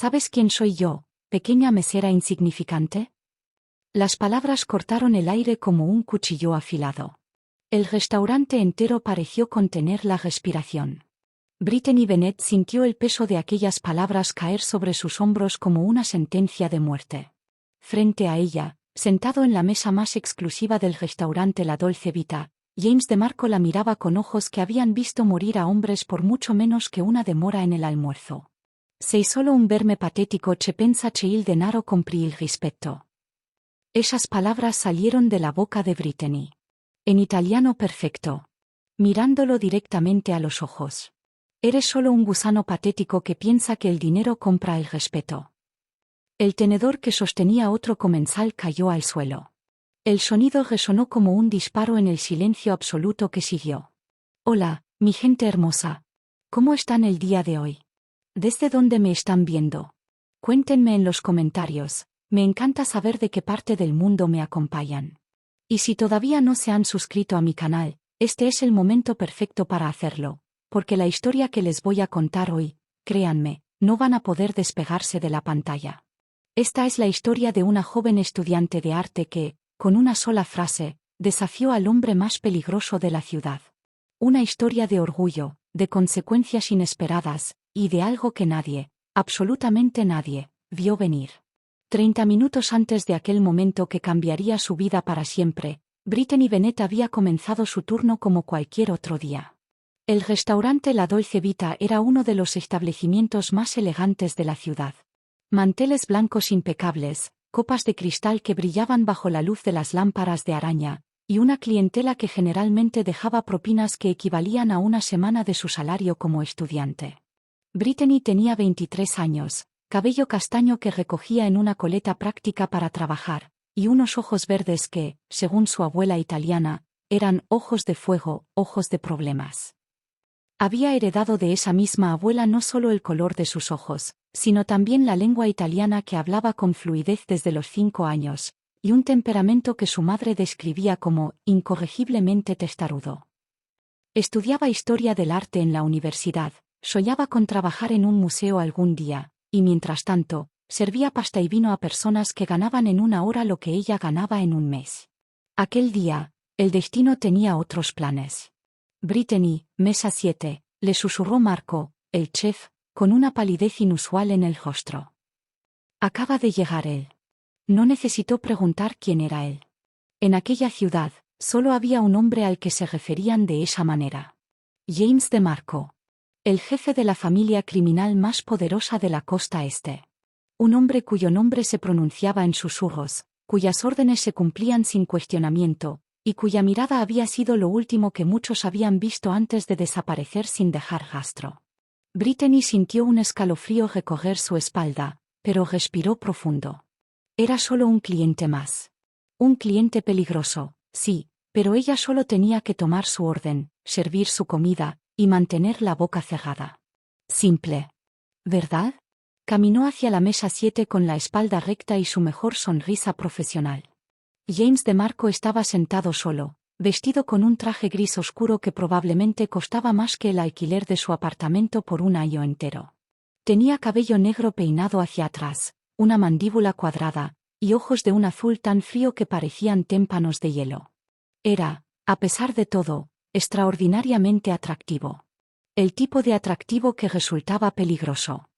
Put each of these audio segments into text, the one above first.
¿Sabes quién soy yo, pequeña mesera insignificante? Las palabras cortaron el aire como un cuchillo afilado. El restaurante entero pareció contener la respiración. Brittany Bennett sintió el peso de aquellas palabras caer sobre sus hombros como una sentencia de muerte. Frente a ella, sentado en la mesa más exclusiva del restaurante La Dolce Vita, James DeMarco la miraba con ojos que habían visto morir a hombres por mucho menos que una demora en el almuerzo. Sei solo un verme patetico che pensa che il denaro compri il rispetto. Esas palabras salieron de la boca de Brittany. En italiano perfecto. Mirándolo directamente a los ojos. Eres solo un gusano patético que piensa que el dinero compra el respeto. El tenedor que sostenía otro comensal cayó al suelo. El sonido resonó como un disparo en el silencio absoluto que siguió. Hola, mi gente hermosa. ¿Cómo están el día de hoy? ¿Desde dónde me están viendo? Cuéntenme en los comentarios, me encanta saber de qué parte del mundo me acompañan. Y si todavía no se han suscrito a mi canal, este es el momento perfecto para hacerlo, porque la historia que les voy a contar hoy, créanme, no van a poder despegarse de la pantalla. Esta es la historia de una joven estudiante de arte que, con una sola frase, desafió al hombre más peligroso de la ciudad. Una historia de orgullo, de consecuencias inesperadas, y de algo que nadie, absolutamente nadie, vio venir. 30 minutos antes de aquel momento que cambiaría su vida para siempre, Brittany Bennett había comenzado su turno como cualquier otro día. El restaurante La Dolce Vita era uno de los establecimientos más elegantes de la ciudad. Manteles blancos impecables, copas de cristal que brillaban bajo la luz de las lámparas de araña, y una clientela que generalmente dejaba propinas que equivalían a una semana de su salario como estudiante. Brittany tenía 23 años, cabello castaño que recogía en una coleta práctica para trabajar, y unos ojos verdes que, según su abuela italiana, eran ojos de fuego, ojos de problemas. Había heredado de esa misma abuela no solo el color de sus ojos, sino también la lengua italiana que hablaba con fluidez desde los 5 años, y un temperamento que su madre describía como incorregiblemente testarudo. Estudiaba historia del arte en la universidad, soñaba con trabajar en un museo algún día, y mientras tanto, servía pasta y vino a personas que ganaban en una hora lo que ella ganaba en un mes. Aquel día, el destino tenía otros planes. Brittany, mesa 7, le susurró Marco, el chef, con una palidez inusual en el rostro. Acaba de llegar él. No necesitó preguntar quién era él. En aquella ciudad, solo había un hombre al que se referían de esa manera. James DeMarco. El jefe de la familia criminal más poderosa de la costa este. Un hombre cuyo nombre se pronunciaba en susurros, cuyas órdenes se cumplían sin cuestionamiento, y cuya mirada había sido lo último que muchos habían visto antes de desaparecer sin dejar rastro. Brittany sintió un escalofrío recorrer su espalda, pero respiró profundo. Era solo un cliente más. Un cliente peligroso, sí, pero ella solo tenía que tomar su orden, servir su comida, y mantener la boca cerrada. Simple. ¿Verdad? Caminó hacia la mesa 7 con la espalda recta y su mejor sonrisa profesional. James DeMarco estaba sentado solo, vestido con un traje gris oscuro que probablemente costaba más que el alquiler de su apartamento por un año entero. Tenía cabello negro peinado hacia atrás, una mandíbula cuadrada, y ojos de un azul tan frío que parecían témpanos de hielo. Era, a pesar de todo, extraordinariamente atractivo. El tipo de atractivo que resultaba peligroso.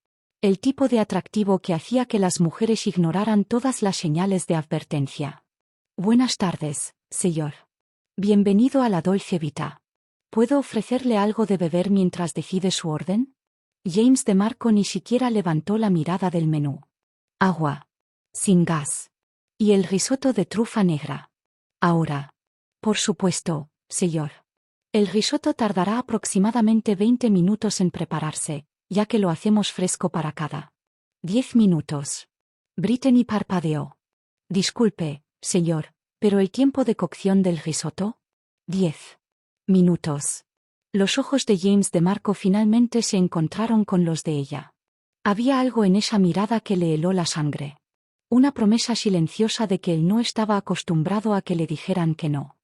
El tipo de atractivo que hacía que las mujeres ignoraran todas las señales de advertencia. Buenas tardes, señor. Bienvenido a la Dolce Vita. ¿Puedo ofrecerle algo de beber mientras decide su orden? James DeMarco ni siquiera levantó la mirada del menú. Agua. Sin gas. Y el risotto de trufa negra. Ahora. Por supuesto, señor. El risotto tardará aproximadamente 20 minutos en prepararse, ya que lo hacemos fresco para cada 10 minutos. Brittany parpadeó. Disculpe, señor, ¿pero el tiempo de cocción del risotto? 10 minutos. Los ojos de James DeMarco finalmente se encontraron con los de ella. Había algo en esa mirada que le heló la sangre. Una promesa silenciosa de que él no estaba acostumbrado a que le dijeran que no.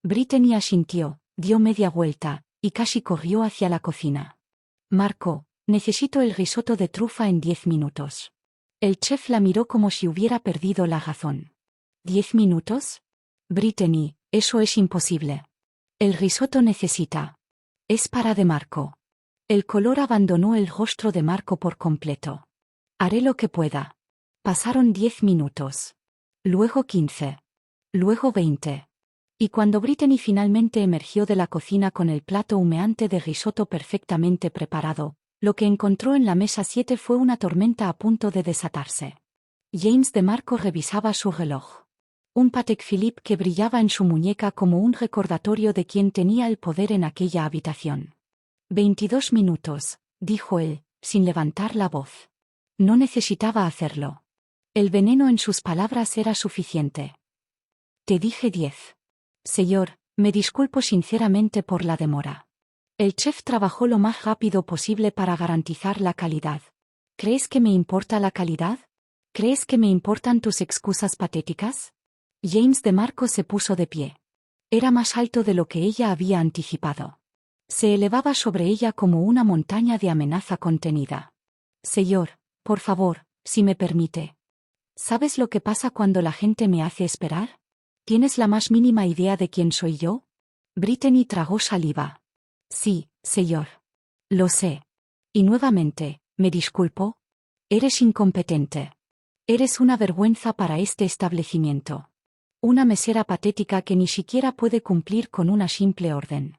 Brittany asintió, dio media vuelta, y casi corrió hacia la cocina. Marco, Necesito el risotto de trufa en 10 minutos. El chef la miró como si hubiera perdido la razón. ¿10 minutos? Brittany, eso es imposible. El risotto necesita. Es para de Marco. El color abandonó el rostro de Marco por completo. Haré lo que pueda. Pasaron 10 minutos. Luego 15. Luego 20. Y cuando Brittany finalmente emergió de la cocina con el plato humeante de risotto perfectamente preparado, lo que encontró en la mesa 7 fue una tormenta a punto de desatarse. James DeMarco revisaba su reloj. Un Patek Philippe que brillaba en su muñeca como un recordatorio de quién tenía el poder en aquella habitación. 22 minutos, dijo él, sin levantar la voz. No necesitaba hacerlo. El veneno en sus palabras era suficiente. Te dije 10. Señor, me disculpo sinceramente por la demora. El chef trabajó lo más rápido posible para garantizar la calidad. ¿Crees que me importa la calidad? ¿Crees que me importan tus excusas patéticas? James DeMarco se puso de pie. Era más alto de lo que ella había anticipado. Se elevaba sobre ella como una montaña de amenaza contenida. Señor, por favor, si me permite. ¿Sabes lo que pasa cuando la gente me hace esperar? ¿Tienes la más mínima idea de quién soy yo? Brittany tragó saliva. Sí, señor. Lo sé. Y nuevamente, me disculpo. Eres incompetente. Eres una vergüenza para este establecimiento. Una mesera patética que ni siquiera puede cumplir con una simple orden.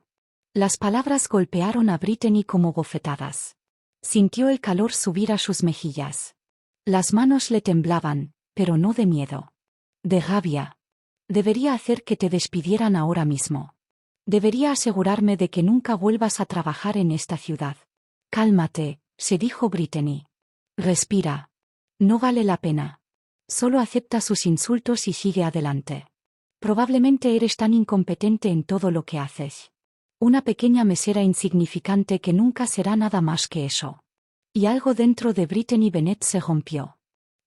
Las palabras golpearon a Brittany como bofetadas. Sintió el calor subir a sus mejillas. Las manos le temblaban, pero no de miedo. De rabia. Debería hacer que te despidieran ahora mismo. Debería asegurarme de que nunca vuelvas a trabajar en esta ciudad. Cálmate, se dijo Brittany. Respira. No vale la pena. Solo acepta sus insultos y sigue adelante. Probablemente eres tan incompetente en todo lo que haces. Una pequeña mesera insignificante que nunca será nada más que eso. Y algo dentro de Brittany Bennett se rompió.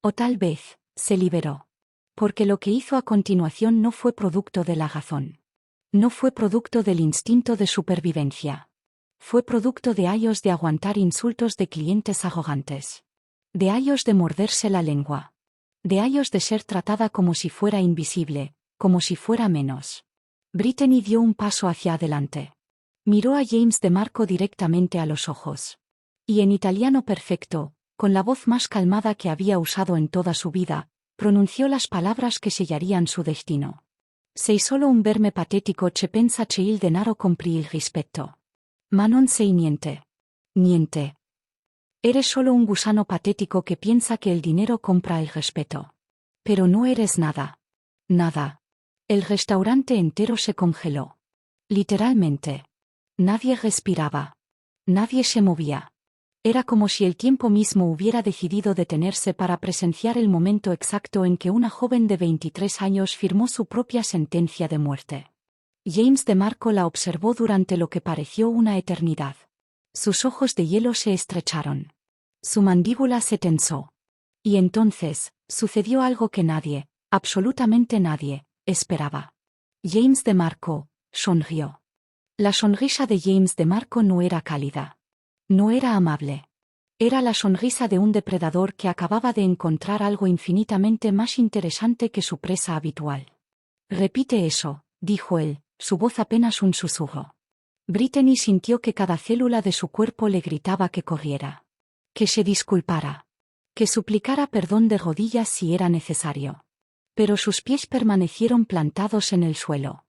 O tal vez, se liberó. Porque lo que hizo a continuación no fue producto de la razón. No fue producto del instinto de supervivencia. Fue producto de años de aguantar insultos de clientes arrogantes. De años de morderse la lengua. De años de ser tratada como si fuera invisible, como si fuera menos. Brittany dio un paso hacia adelante. Miró a James DeMarco directamente a los ojos. Y en italiano perfecto, con la voz más calmada que había usado en toda su vida, pronunció las palabras que sellarían su destino. Sei solo un verme patetico che pensa che il denaro compri il rispetto. Ma non sei niente. Niente. Eres solo un gusano patético que piensa que el dinero compra el respeto. Pero no eres nada. Nada. El restaurante entero se congeló. Literalmente. Nadie respiraba. Nadie se movía. Era como si el tiempo mismo hubiera decidido detenerse para presenciar el momento exacto en que una joven de 23 años firmó su propia sentencia de muerte. James DeMarco la observó durante lo que pareció una eternidad. Sus ojos de hielo se estrecharon. Su mandíbula se tensó. Y entonces, sucedió algo que nadie, absolutamente nadie, esperaba. James DeMarco sonrió. La sonrisa de James DeMarco no era cálida. No era amable. Era la sonrisa de un depredador que acababa de encontrar algo infinitamente más interesante que su presa habitual. Repite eso, dijo él, su voz apenas un susurro. Brittany sintió que cada célula de su cuerpo le gritaba que corriera. Que se disculpara. Que suplicara perdón de rodillas si era necesario. Pero sus pies permanecieron plantados en el suelo.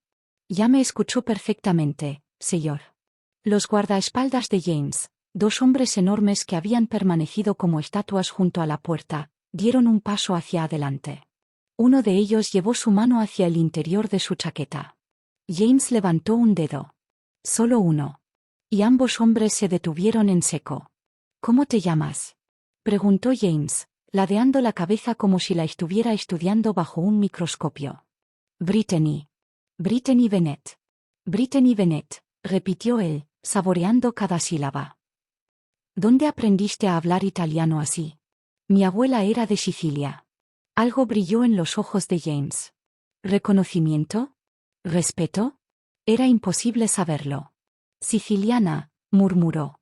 Ya me escuchó perfectamente, señor. Los guardaespaldas de James, dos hombres enormes que habían permanecido como estatuas junto a la puerta, dieron un paso hacia adelante. Uno de ellos llevó su mano hacia el interior de su chaqueta. James levantó un dedo. Solo uno. Y ambos hombres se detuvieron en seco. ¿Cómo te llamas?, preguntó James, ladeando la cabeza como si la estuviera estudiando bajo un microscopio. Brittany. Brittany Bennett. Brittany Bennett, repitió él, saboreando cada sílaba. ¿Dónde aprendiste a hablar italiano así? Mi abuela era de Sicilia. Algo brilló en los ojos de James. ¿Reconocimiento? ¿Respeto? Era imposible saberlo. Siciliana, murmuró.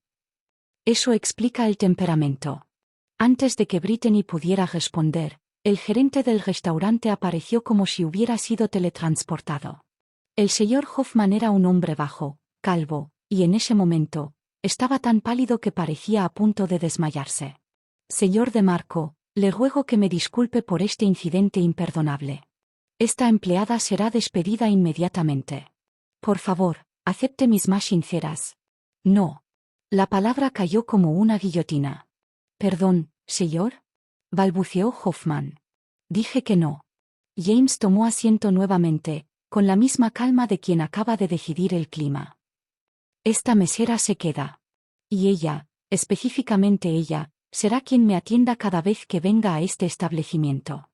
Eso explica el temperamento. Antes de que Brittany pudiera responder, el gerente del restaurante apareció como si hubiera sido teletransportado. El señor Hoffman era un hombre bajo, calvo, y en ese momento, estaba tan pálido que parecía a punto de desmayarse. Señor DeMarco, le ruego que me disculpe por este incidente imperdonable. Esta empleada será despedida inmediatamente. Por favor, acepte mis más sinceras. No. La palabra cayó como una guillotina. Perdón, señor, balbuceó Hoffman. Dije que no. James tomó asiento nuevamente, con la misma calma de quien acaba de decidir el clima. Esta mesera se queda. Y ella, específicamente ella, será quien me atienda cada vez que venga a este establecimiento.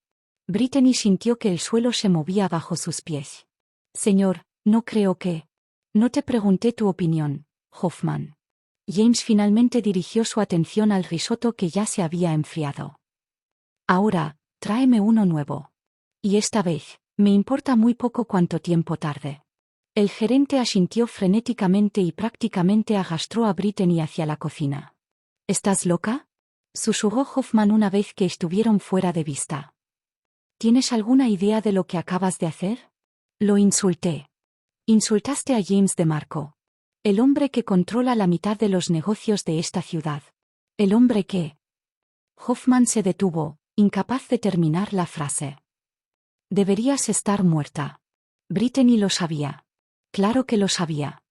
Brittany sintió que el suelo se movía bajo sus pies. Señor, no creo que... No te pregunté tu opinión, Hoffman. James finalmente dirigió su atención al risotto que ya se había enfriado. Ahora, tráeme uno nuevo. Y esta vez, me importa muy poco cuánto tiempo tarde. El gerente asintió frenéticamente y prácticamente arrastró a Brittany hacia la cocina. ¿Estás loca?, susurró Hoffman una vez que estuvieron fuera de vista. ¿Tienes alguna idea de lo que acabas de hacer? Lo insulté. Insultaste a James DeMarco. El hombre que controla la mitad de los negocios de esta ciudad. El hombre que... Hoffman se detuvo, incapaz de terminar la frase. Deberías estar muerta. Brittany lo sabía. Claro que lo sabía.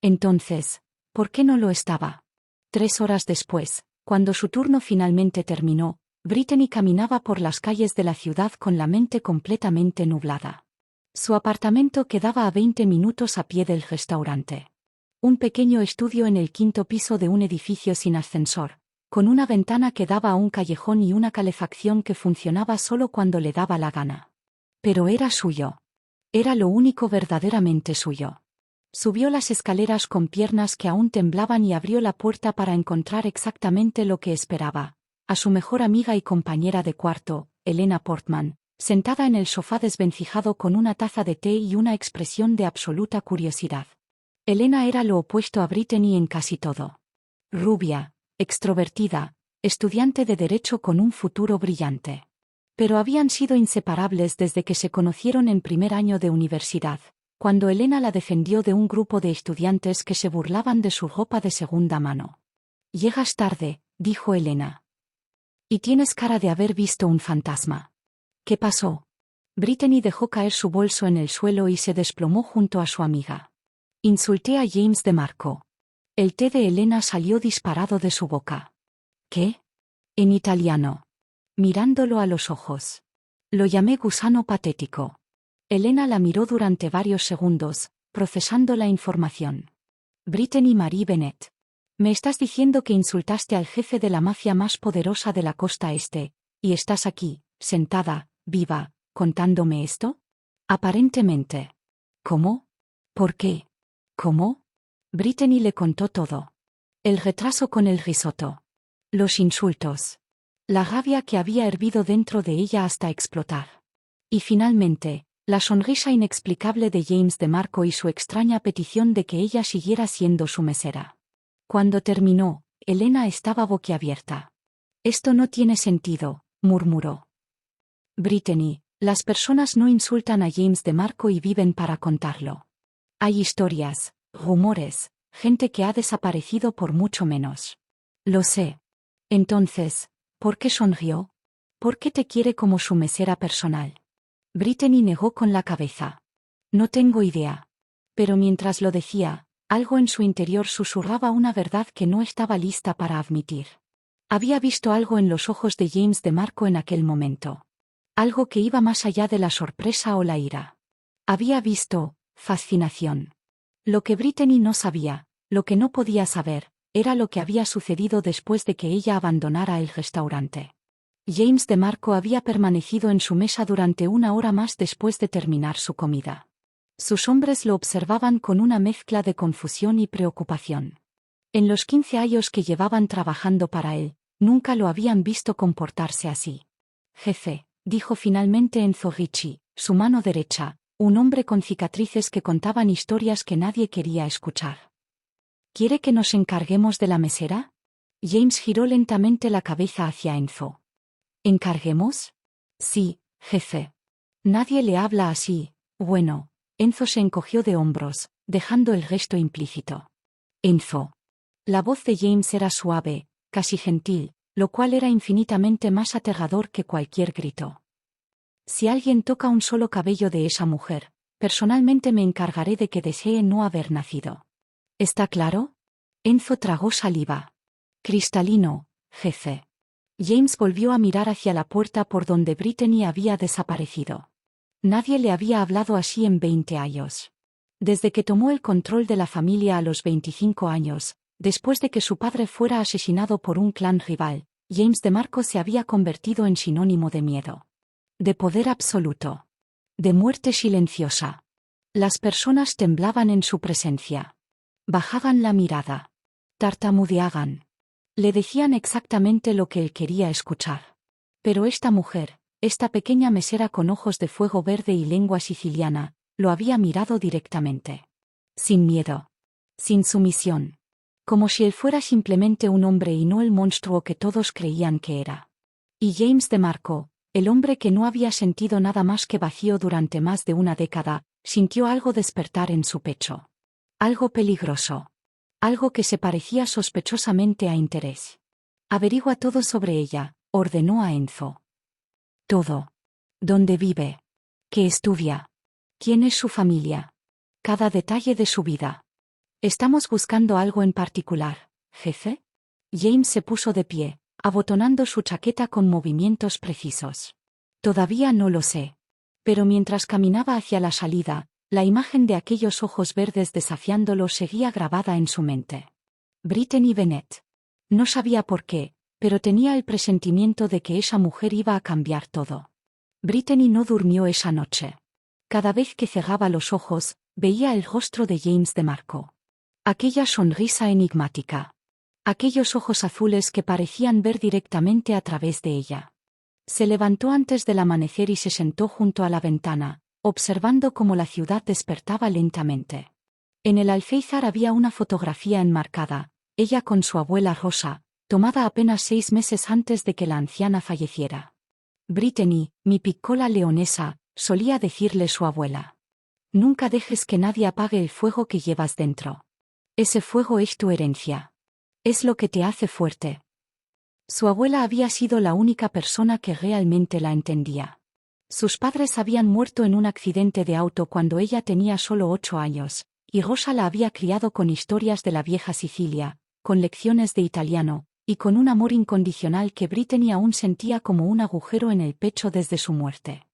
Entonces, ¿por qué no lo estaba? 3 horas después, cuando su turno finalmente terminó, Brittany caminaba por las calles de la ciudad con la mente completamente nublada. Su apartamento quedaba a 20 minutos a pie del restaurante. Un pequeño estudio en el 5º piso de un edificio sin ascensor, con una ventana que daba a un callejón y una calefacción que funcionaba solo cuando le daba la gana. Pero era suyo. Era lo único verdaderamente suyo. Subió las escaleras con piernas que aún temblaban y abrió la puerta para encontrar exactamente lo que esperaba: a su mejor amiga y compañera de cuarto, Elena Portman, sentada en el sofá desvencijado con una taza de té y una expresión de absoluta curiosidad. Elena era lo opuesto a Brittany en casi todo. Rubia, extrovertida, estudiante de derecho con un futuro brillante. Pero habían sido inseparables desde que se conocieron en primer año de universidad, cuando Elena la defendió de un grupo de estudiantes que se burlaban de su ropa de segunda mano. «Llegas tarde», dijo Elena. «Y tienes cara de haber visto un fantasma». «¿Qué pasó?». Brittany dejó caer su bolso en el suelo y se desplomó junto a su amiga. «Insulté a James DeMarco». El té de Elena salió disparado de su boca. «¿Qué?». En italiano. Mirándolo a los ojos. «Lo llamé gusano patético». Elena la miró durante varios segundos, procesando la información. «Brittany Marie Bennett. Me estás diciendo que insultaste al jefe de la mafia más poderosa de la costa este, y estás aquí, sentada, viva, contándome esto?» «Aparentemente». «¿Cómo? ¿Por qué? ¿Cómo?». Brittany le contó todo. El retraso con el risotto. Los insultos. La rabia que había hervido dentro de ella hasta explotar. Y finalmente, la sonrisa inexplicable de James DeMarco y su extraña petición de que ella siguiera siendo su mesera. Cuando terminó, Elena estaba boquiabierta. «Esto no tiene sentido», murmuró. «Brittany, las personas no insultan a James DeMarco y viven para contarlo. Hay historias, rumores, gente que ha desaparecido por mucho menos». «Lo sé». «Entonces, ¿por qué sonrió? ¿Por qué te quiere como su mesera personal?». Brittany negó con la cabeza. «No tengo idea». Pero mientras lo decía, algo en su interior susurraba una verdad que no estaba lista para admitir. Había visto algo en los ojos de James DeMarco en aquel momento. Algo que iba más allá de la sorpresa o la ira. Había visto fascinación. Lo que Brittany no sabía, lo que no podía saber, era lo que había sucedido después de que ella abandonara el restaurante. James DeMarco había permanecido en su mesa durante 1 hora más después de terminar su comida. Sus hombres lo observaban con una mezcla de confusión y preocupación. En los 15 años que llevaban trabajando para él, nunca lo habían visto comportarse así. «Jefe», dijo finalmente Enzo Ricci, su mano derecha, un hombre con cicatrices que contaban historias que nadie quería escuchar. «¿Quiere que nos encarguemos de la mesera?». James giró lentamente la cabeza hacia Enzo. ¿Encarguemos? Sí, jefe. Nadie le habla así. Bueno, Enzo se encogió de hombros, dejando el gesto implícito. Enzo. La voz de James era suave, casi gentil, lo cual era infinitamente más aterrador que cualquier grito. Si alguien toca un solo cabello de esa mujer, personalmente me encargaré de que desee no haber nacido. ¿Está claro? Enzo tragó saliva. Cristalino, jefe. James volvió a mirar hacia la puerta por donde Brittany había desaparecido. Nadie le había hablado así en 20 años. Desde que tomó el control de la familia a los 25 años, después de que su padre fuera asesinado por un clan rival, James DeMarco se había convertido en sinónimo de miedo. De poder absoluto. De muerte silenciosa. Las personas temblaban en su presencia. Bajaban la mirada. Tartamudeaban. Le decían exactamente lo que él quería escuchar. Pero esta mujer, esta pequeña mesera con ojos de fuego verde y lengua siciliana, lo había mirado directamente. Sin miedo. Sin sumisión. Como si él fuera simplemente un hombre y no el monstruo que todos creían que era. Y James DeMarco, el hombre que no había sentido nada más que vacío durante más de una década, sintió algo despertar en su pecho. Algo peligroso. Algo que se parecía sospechosamente a interés. Averigua todo sobre ella, ordenó a Enzo. Todo. ¿Dónde vive? ¿Qué estudia? ¿Quién es su familia? Cada detalle de su vida. ¿Estamos buscando algo en particular, jefe? James se puso de pie, abotonando su chaqueta con movimientos precisos. Todavía no lo sé. Pero mientras caminaba hacia la salida, la imagen de aquellos ojos verdes desafiándolo seguía grabada en su mente. Brittany Bennett. No sabía por qué, pero tenía el presentimiento de que esa mujer iba a cambiar todo. Brittany no durmió esa noche. Cada vez que cerraba los ojos, veía el rostro de James DeMarco. Aquella sonrisa enigmática. Aquellos ojos azules que parecían ver directamente a través de ella. Se levantó antes del amanecer y se sentó junto a la ventana, observando cómo la ciudad despertaba lentamente. En el alféizar había una fotografía enmarcada, ella con su abuela Rosa, tomada apenas 6 meses antes de que la anciana falleciera. Brittany, mi piccola leonesa, solía decirle su abuela. Nunca dejes que nadie apague el fuego que llevas dentro. Ese fuego es tu herencia. Es lo que te hace fuerte. Su abuela había sido la única persona que realmente la entendía. Sus padres habían muerto en un accidente de auto cuando ella tenía solo 8 años, y Rosa la había criado con historias de la vieja Sicilia, con lecciones de italiano, y con un amor incondicional que Brittany aún sentía como un agujero en el pecho desde su muerte.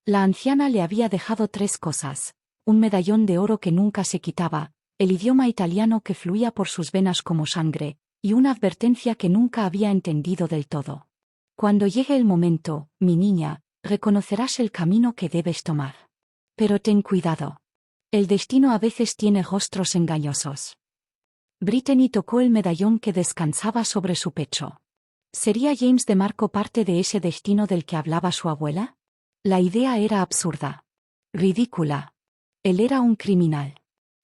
La anciana le había dejado 3 cosas: un medallón de oro que nunca se quitaba, el idioma italiano que fluía por sus venas como sangre, y una advertencia que nunca había entendido del todo. Cuando llegue el momento, mi niña, reconocerás el camino que debes tomar. Pero ten cuidado. El destino a veces tiene rostros engañosos. Brittany tocó el medallón que descansaba sobre su pecho. ¿Sería James DeMarco parte de ese destino del que hablaba su abuela? La idea era absurda. Ridícula. Él era un criminal.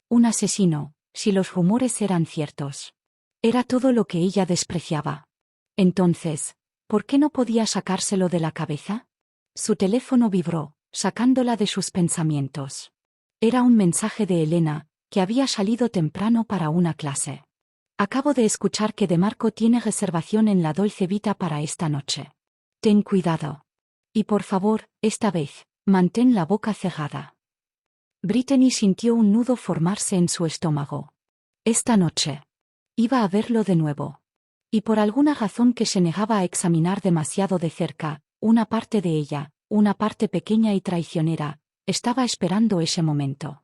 Un asesino, si los rumores eran ciertos. Era todo lo que ella despreciaba. Entonces, ¿por qué no podía sacárselo de la cabeza? Su teléfono vibró, sacándola de sus pensamientos. Era un mensaje de Elena, que había salido temprano para una clase. Acabo de escuchar que DeMarco tiene reservación en la Dolce Vita para esta noche. Ten cuidado. Y por favor, esta vez, mantén la boca cerrada. Brittany sintió un nudo formarse en su estómago. Esta noche. Iba a verlo de nuevo. Y por alguna razón que se negaba a examinar demasiado de cerca, una parte de ella, una parte pequeña y traicionera, estaba esperando ese momento.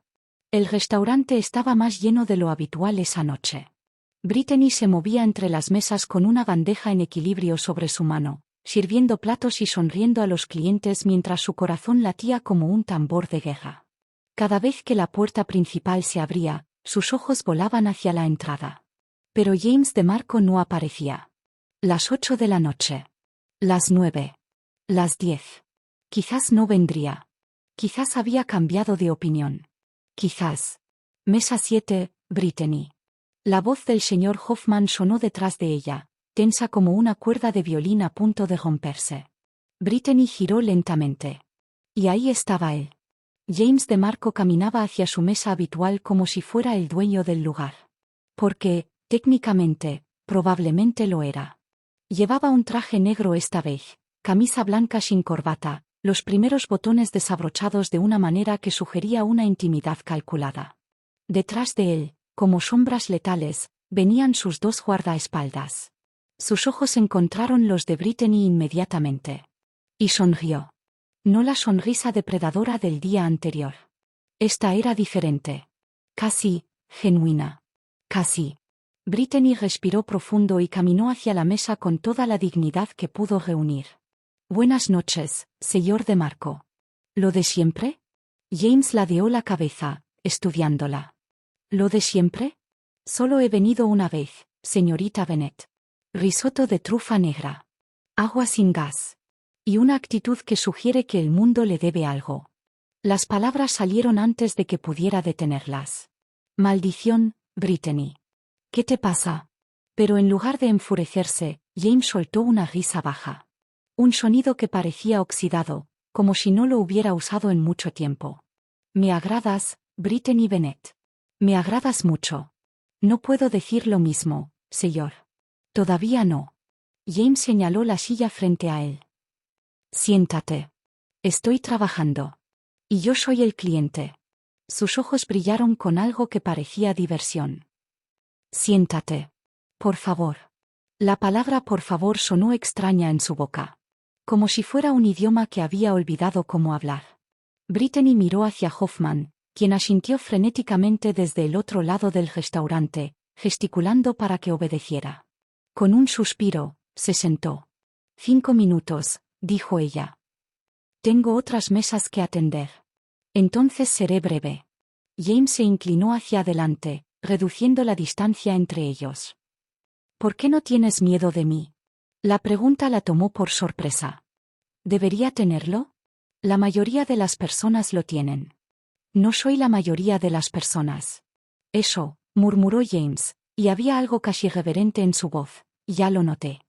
El restaurante estaba más lleno de lo habitual esa noche. Brittany se movía entre las mesas con una bandeja en equilibrio sobre su mano, sirviendo platos y sonriendo a los clientes mientras su corazón latía como un tambor de guerra. Cada vez que la puerta principal se abría, sus ojos volaban hacia la entrada. Pero James DeMarco no aparecía. Las 8 de la noche. Las 9. Las 10. Quizás no vendría. Quizás había cambiado de opinión. Quizás. Mesa 7, Brittany. La voz del señor Hoffman sonó detrás de ella, tensa como una cuerda de violín a punto de romperse. Brittany giró lentamente. Y ahí estaba él. James DeMarco caminaba hacia su mesa habitual como si fuera el dueño del lugar. Porque, técnicamente, probablemente lo era. Llevaba un traje negro esta vez, camisa blanca sin corbata, los primeros botones desabrochados de una manera que sugería una intimidad calculada. Detrás de él, como sombras letales, venían sus dos guardaespaldas. Sus ojos encontraron los de Brittany inmediatamente. Y sonrió. No la sonrisa depredadora del día anterior. Esta era diferente. Casi, genuina. Casi. Brittany respiró profundo y caminó hacia la mesa con toda la dignidad que pudo reunir. Buenas noches, señor DeMarco. ¿Lo de siempre? James ladeó la cabeza, estudiándola. ¿Lo de siempre? Solo he venido una vez, señorita Bennet. Risotto de trufa negra. Agua sin gas. Y una actitud que sugiere que el mundo le debe algo. Las palabras salieron antes de que pudiera detenerlas. Maldición, Brittany. ¿Qué te pasa? Pero en lugar de enfurecerse, James soltó una risa baja. Un sonido que parecía oxidado, como si no lo hubiera usado en mucho tiempo. Me agradas, Brittany Bennet. Me agradas mucho. No puedo decir lo mismo, señor. Todavía no. James señaló la silla frente a él. Siéntate. Estoy trabajando. Y yo soy el cliente. Sus ojos brillaron con algo que parecía diversión. Siéntate. Por favor. La palabra por favor sonó extraña en su boca. Como si fuera un idioma que había olvidado cómo hablar. Brittany miró hacia Hoffman, quien asintió frenéticamente desde el otro lado del restaurante, gesticulando para que obedeciera. Con un suspiro, se sentó. 5 minutos, dijo ella. Tengo otras mesas que atender. Entonces seré breve. James se inclinó hacia adelante, reduciendo la distancia entre ellos. ¿Por qué no tienes miedo de mí? La pregunta la tomó por sorpresa. ¿Debería tenerlo? La mayoría de las personas lo tienen. No soy la mayoría de las personas. Eso, murmuró James, y había algo casi reverente en su voz, ya lo noté.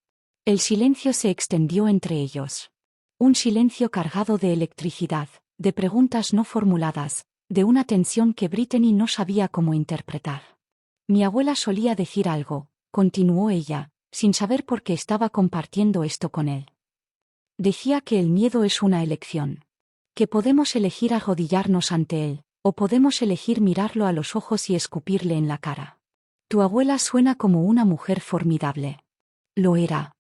El silencio se extendió entre ellos. Un silencio cargado de electricidad, de preguntas no formuladas, de una tensión que Brittany no sabía cómo interpretar. Mi abuela solía decir algo, continuó ella, sin saber por qué estaba compartiendo esto con él. Decía que el miedo es una elección. Que podemos elegir arrodillarnos ante él, o podemos elegir mirarlo a los ojos y escupirle en la cara. Tu abuela suena como una mujer formidable. Lo era.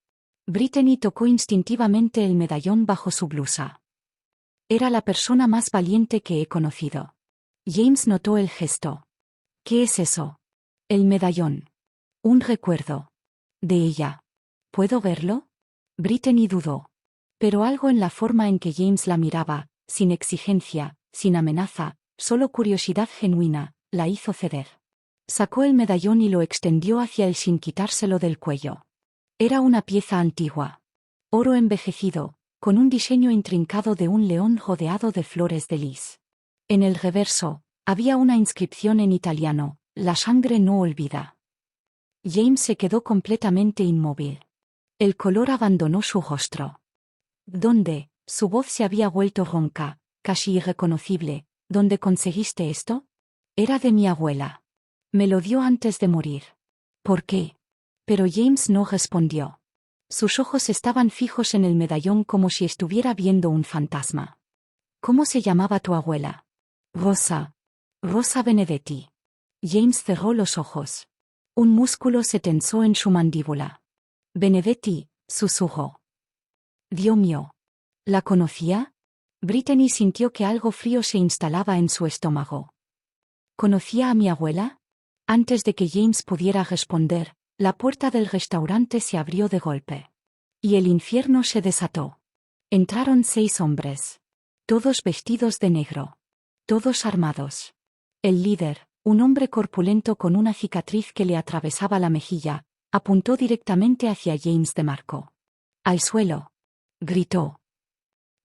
Brittany tocó instintivamente el medallón bajo su blusa. Era la persona más valiente que he conocido. James notó el gesto. ¿Qué es eso? El medallón. Un recuerdo. De ella. ¿Puedo verlo? Brittany dudó. Pero algo en la forma en que James la miraba, sin exigencia, sin amenaza, solo curiosidad genuina, la hizo ceder. Sacó el medallón y lo extendió hacia él sin quitárselo del cuello. Era una pieza antigua. Oro envejecido, con un diseño intrincado de un león rodeado de flores de lis. En el reverso, había una inscripción en italiano, la sangre no olvida. James se quedó completamente inmóvil. El color abandonó su rostro. ¿Dónde? Su voz se había vuelto ronca, casi irreconocible. ¿Dónde conseguiste esto? Era de mi abuela. Me lo dio antes de morir. ¿Por qué? Pero James no respondió. Sus ojos estaban fijos en el medallón como si estuviera viendo un fantasma. ¿Cómo se llamaba tu abuela? Rosa. Rosa Benedetti. James cerró los ojos. Un músculo se tensó en su mandíbula. Benedetti, susurró. Dios mío. ¿La conocía? Brittany sintió que algo frío se instalaba en su estómago. ¿Conocía a mi abuela? Antes de que James pudiera responder, la puerta del restaurante se abrió de golpe. Y el infierno se desató. Entraron 6 hombres. Todos vestidos de negro. Todos armados. El líder, un hombre corpulento con una cicatriz que le atravesaba la mejilla, apuntó directamente hacia James DeMarco. «Al suelo», gritó.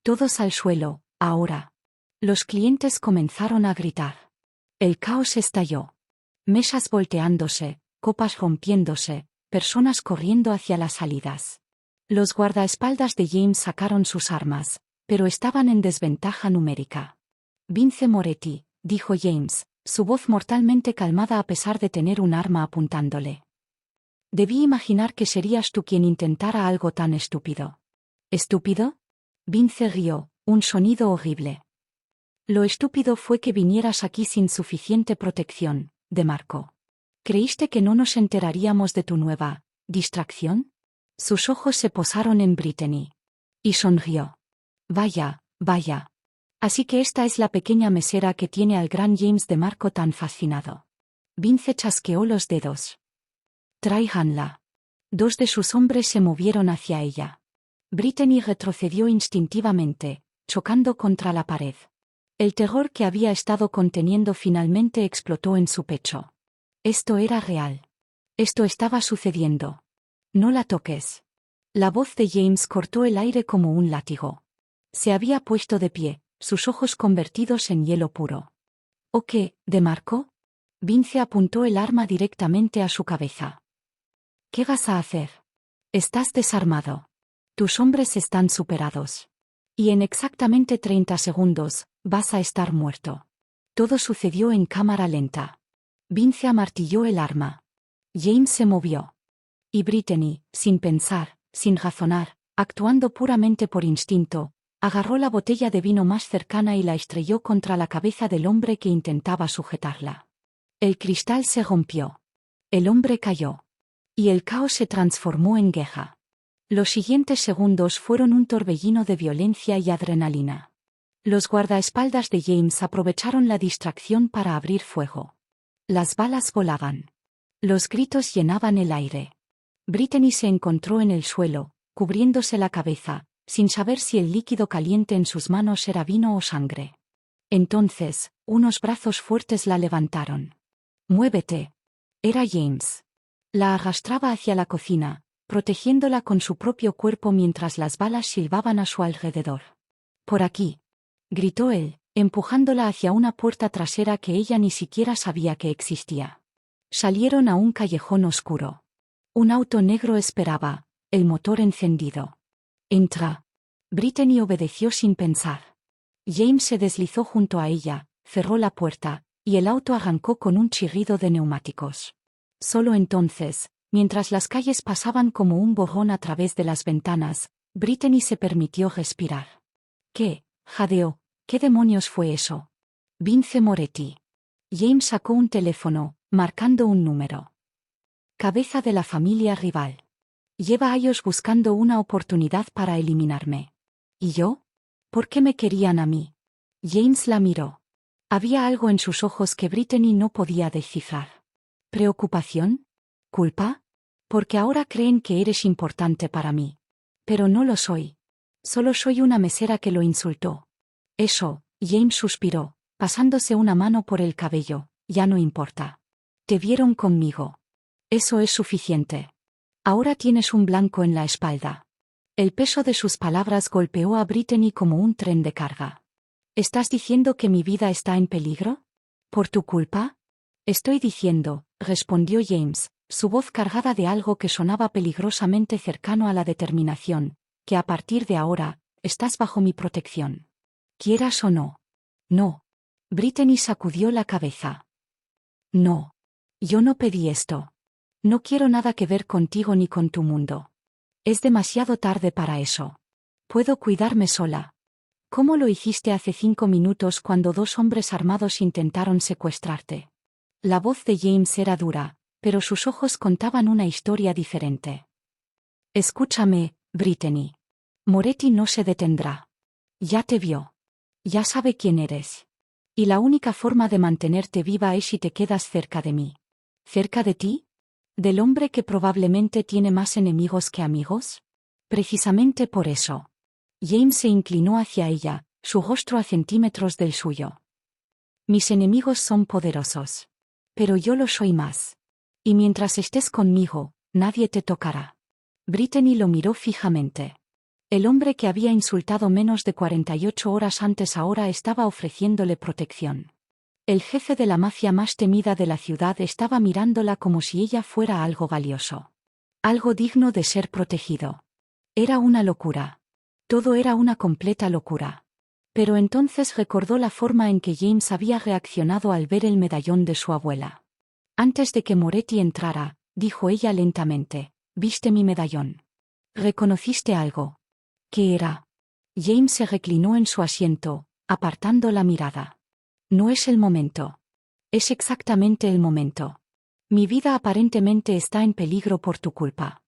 Todos al suelo, ahora. Los clientes comenzaron a gritar. El caos estalló. Mesas volteándose, copas rompiéndose, personas corriendo hacia las salidas. Los guardaespaldas de James sacaron sus armas, pero estaban en desventaja numérica. Vince Moretti, dijo James, su voz mortalmente calmada a pesar de tener un arma apuntándole. Debí imaginar que serías tú quien intentara algo tan estúpido. ¿Estúpido? Vince rió, un sonido horrible. Lo estúpido fue que vinieras aquí sin suficiente protección, DeMarco. ¿Creíste que no nos enteraríamos de tu nueva distracción? Sus ojos se posaron en Brittany. Y sonrió. Vaya, vaya. Así que esta es la pequeña mesera que tiene al gran James DeMarco tan fascinado. Vince chasqueó los dedos. Tráiganla. Dos de sus hombres se movieron hacia ella. Brittany retrocedió instintivamente, chocando contra la pared. El terror que había estado conteniendo finalmente explotó en su pecho. Esto era real. Esto estaba sucediendo. No la toques. La voz de James cortó el aire como un látigo. Se había puesto de pie, sus ojos convertidos en hielo puro. ¿O qué, DeMarco? Vince apuntó el arma directamente a su cabeza. ¿Qué vas a hacer? Estás desarmado. Tus hombres están superados. Y en exactamente 30 segundos, vas a estar muerto. Todo sucedió en cámara lenta. Vince amartilló el arma. James se movió. Y Brittany, sin pensar, sin razonar, actuando puramente por instinto, agarró la botella de vino más cercana y la estrelló contra la cabeza del hombre que intentaba sujetarla. El cristal se rompió. El hombre cayó. Y el caos se transformó en queja. Los siguientes segundos fueron un torbellino de violencia y adrenalina. Los guardaespaldas de James aprovecharon la distracción para abrir fuego. Las balas volaban. Los gritos llenaban el aire. Brittany se encontró en el suelo, cubriéndose la cabeza, sin saber si el líquido caliente en sus manos era vino o sangre. Entonces, unos brazos fuertes la levantaron. «Muévete». Era James. La arrastraba hacia la cocina, protegiéndola con su propio cuerpo mientras las balas silbaban a su alrededor. «Por aquí», gritó él, empujándola hacia una puerta trasera que ella ni siquiera sabía que existía. Salieron a un callejón oscuro. Un auto negro esperaba, el motor encendido. «Entra». Brittany obedeció sin pensar. James se deslizó junto a ella, cerró la puerta, y el auto arrancó con un chirrido de neumáticos. Solo entonces, mientras las calles pasaban como un borrón a través de las ventanas, Brittany se permitió respirar. «¿Qué?» jadeó. «¿Qué demonios fue eso?» «Vince Moretti». James sacó un teléfono, marcando un número. «Cabeza de la familia rival. Lleva años buscando una oportunidad para eliminarme. ¿Y yo? ¿Por qué me querían a mí?» James la miró. Había algo en sus ojos que Brittany no podía descifrar. ¿Preocupación? ¿Culpa? Porque ahora creen que eres importante para mí. Pero no lo soy. Solo soy una mesera que lo insultó. Eso, James suspiró, pasándose una mano por el cabello, ya no importa. Te vieron conmigo. Eso es suficiente. Ahora tienes un blanco en la espalda. El peso de sus palabras golpeó a Brittany como un tren de carga. ¿Estás diciendo que mi vida está en peligro? ¿Por tu culpa? Estoy diciendo, respondió James, su voz cargada de algo que sonaba peligrosamente cercano a la determinación, que a partir de ahora, estás bajo mi protección. Quieras o no. No. Brittany sacudió la cabeza. No. Yo no pedí esto. No quiero nada que ver contigo ni con tu mundo. Es demasiado tarde para eso. Puedo cuidarme sola. ¿Cómo lo hiciste hace 5 minutos cuando 2 hombres armados intentaron secuestrarte? La voz de James era dura, pero sus ojos contaban una historia diferente. Escúchame, Brittany. Moretti no se detendrá. Ya te vio. Ya sabe quién eres. Y la única forma de mantenerte viva es si te quedas cerca de mí. ¿Cerca de ti? ¿Del hombre que probablemente tiene más enemigos que amigos? Precisamente por eso. James se inclinó hacia ella, su rostro a centímetros del suyo. Mis enemigos son poderosos. Pero yo lo soy más. Y mientras estés conmigo, nadie te tocará. Brittany lo miró fijamente. El hombre que había insultado menos de 48 horas antes ahora estaba ofreciéndole protección. El jefe de la mafia más temida de la ciudad estaba mirándola como si ella fuera algo valioso. Algo digno de ser protegido. Era una locura. Todo era una completa locura. Pero entonces recordó la forma en que James había reaccionado al ver el medallón de su abuela. Antes de que Moretti entrara, dijo ella lentamente, «¿Viste mi medallón? ¿Reconociste algo?» ¿Qué era? James se reclinó en su asiento, apartando la mirada. «No es el momento. Es exactamente el momento. Mi vida aparentemente está en peligro por tu culpa.